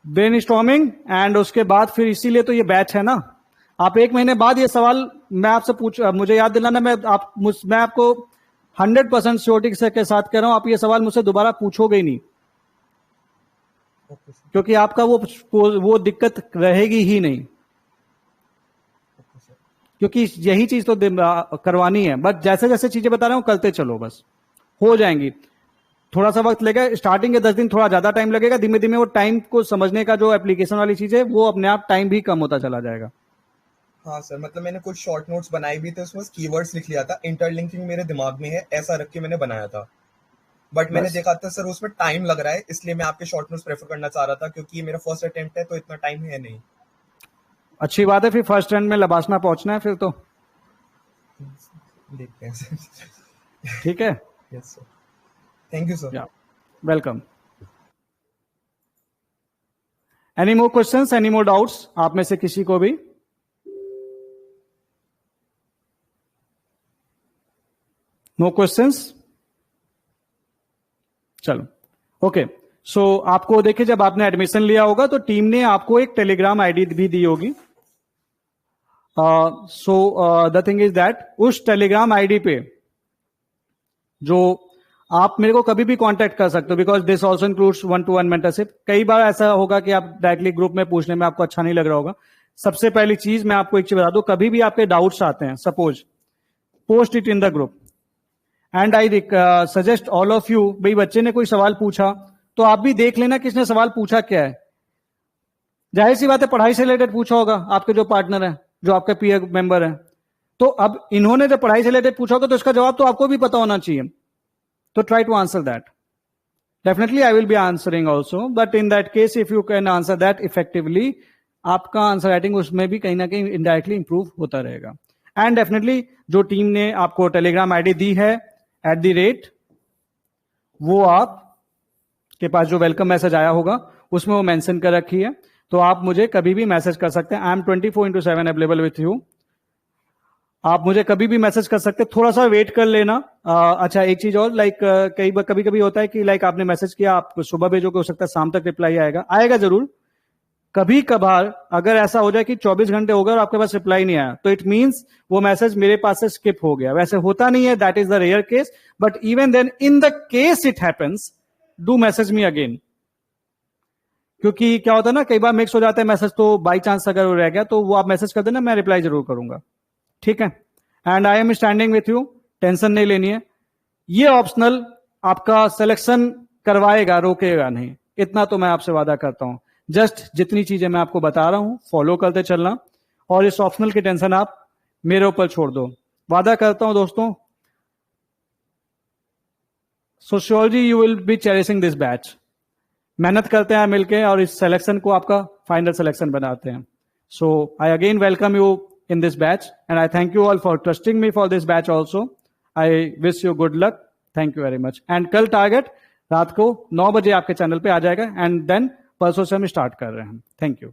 ब्रेनस्टॉर्मिंग एंड उसके बाद फिर इसीलिए तो ये बैच है ना। आप 1 महीने बाद ये सवाल मैं आपसे मुझे याद दिलाना, मैं आपको 100% श्योरिटी के साथ कह रहा हूं, आप ये सवाल मुझसे दोबारा पूछोगे ही नहीं, क्योंकि आपका वो दिक्कत रहेगी ही नहीं, क्योंकि यही चीज तो करवानी है। बट जैसे जैसे चीजें बता रहा हूं करते चलो, बस हो जाएंगी। थोड़ा सा वक्त लगेगा, स्टार्टिंग के 10 दिन थोड़ा ज्यादा टाइम लगेगा, धीमे धीमे वो टाइम को समझने का जो एप्लीकेशन वाली चीज है वो अपने आप टाइम भी कम होता चला जाएगा। हाँ सर, मतलब मैंने कुछ शॉर्ट नोट्स बनाए भी थे, उसमें कीवर्ड्स लिख लिया था, इंटरलिंकिंग मेरे दिमाग में है, ऐसा रख के मैंने बनाया था। बट मैंने देखा था सर उसमें टाइम लग रहा है, इसलिए मैं आपके शॉर्ट नोट्स प्रेफर करना चाह रहा था, क्योंकि ये मेरा फर्स्ट अटेम्प्ट है तो इतना टाइम है नहीं। अच्छी बात है, फिर फर्स्ट रैंक में लबासना पहुंचना है फिर तो। देखते हैं सर। ठीक है, yes sir, thank you sir. Welcome. Any more questions, any more doubts आप में से किसी को भी? नो क्वेश्चंस, चलो ओके। सो आपको देखिए, जब आपने एडमिशन लिया होगा तो टीम ने आपको एक टेलीग्राम आईडी भी दी होगी। So the thing is that उस टेलीग्राम आईडी पे जो आप मेरे को कभी भी कांटेक्ट कर सकते हो, because this also includes 1-to-1 mentorship. कई बार ऐसा होगा कि आप डायरेक्टली ग्रुप में पूछने में आपको अच्छा नहीं लग रहा होगा। सबसे पहली चीज मैं आपको एक चीज बता दूं, कभी भी आपके डाउट्स आते हैं, suppose post it in the group and I suggest all of you, भाई बच्चे ने कोई सवाल पूछा तो आप भी देख लेना किसने सवाल पूछा क्या है। जाहिर सी बात है पढ़ाई से रिलेटेड पूछा होगा आपके जो पार्टनर है, जो आपके पीयर मेंबर है, तो अब इन्होंने जब पढ़ाई से रिलेटेड पूछा होगा तो इसका जवाब तो आपको भी पता होना चाहिए। तो try to answer that. Definitely I will be answering also, but in that case if you can answer that effectively, आपका आंसर राइटिंग उसमें भी कहीं ना कहीं इनडायरेक्टली इंप्रूव होता रहेगा। एंड डेफिनेटली जो टीम ने आपको टेलीग्राम आईडी दी है @ वो आप के पास जो वेलकम मैसेज आया होगा उसमें वो मेंशन कर रखी है, तो आप मुझे कभी भी मैसेज कर सकते हैं। I am 24/7 available with you. आप मुझे कभी भी मैसेज कर सकते हैं, थोड़ा सा वेट कर लेना। अच्छा, एक चीज और, लाइक कभी कभी होता है कि लाइक आपने मैसेज किया, आप सुबह भेजोगे, हो सकता है शाम तक रिप्लाई आएगा जरूर। कभी कभार अगर ऐसा हो जाए कि 24 घंटे हो गए और आपके पास रिप्लाई नहीं आया, तो इट मींस वो मैसेज मेरे पास से स्किप हो गया। वैसे होता नहीं है, that is the rare case, but even then in the case it happens, do message me again. क्योंकि क्या होता है ना, कई बार मिक्स हो जाता है मैसेज, तो बाई चांस अगर वो रह गया तो वो आप मैसेज कर देना, मैं रिप्लाई जरूर करूंगा, ठीक है। And I am standing with you, tension नहीं लेनी है। ये ऑप्शनल आपका सिलेक्शन करवाएगा, रोकेगा नहीं, इतना तो मैं आपसे वादा करता हूं। जस्ट जितनी चीजें मैं आपको बता रहा हूं फॉलो करते चलना, और इस ऑप्शनल की टेंशन आप मेरे ऊपर छोड़ दो। वादा करता हूं दोस्तों, sociology you will B cherishing this batch. मेहनत करते हैं मिलके और इस सिलेक्शन को आपका फाइनल सिलेक्शन बनाते हैं। So I again welcome you in this batch, and I thank you all for trusting me for this batch also. I wish you good luck. Thank you very much. And कल टारगेट रात को 9 बजे आपके चैनल पे आ जाएगा, एंड देन परसों से हम स्टार्ट कर रहे हैं। Thank you.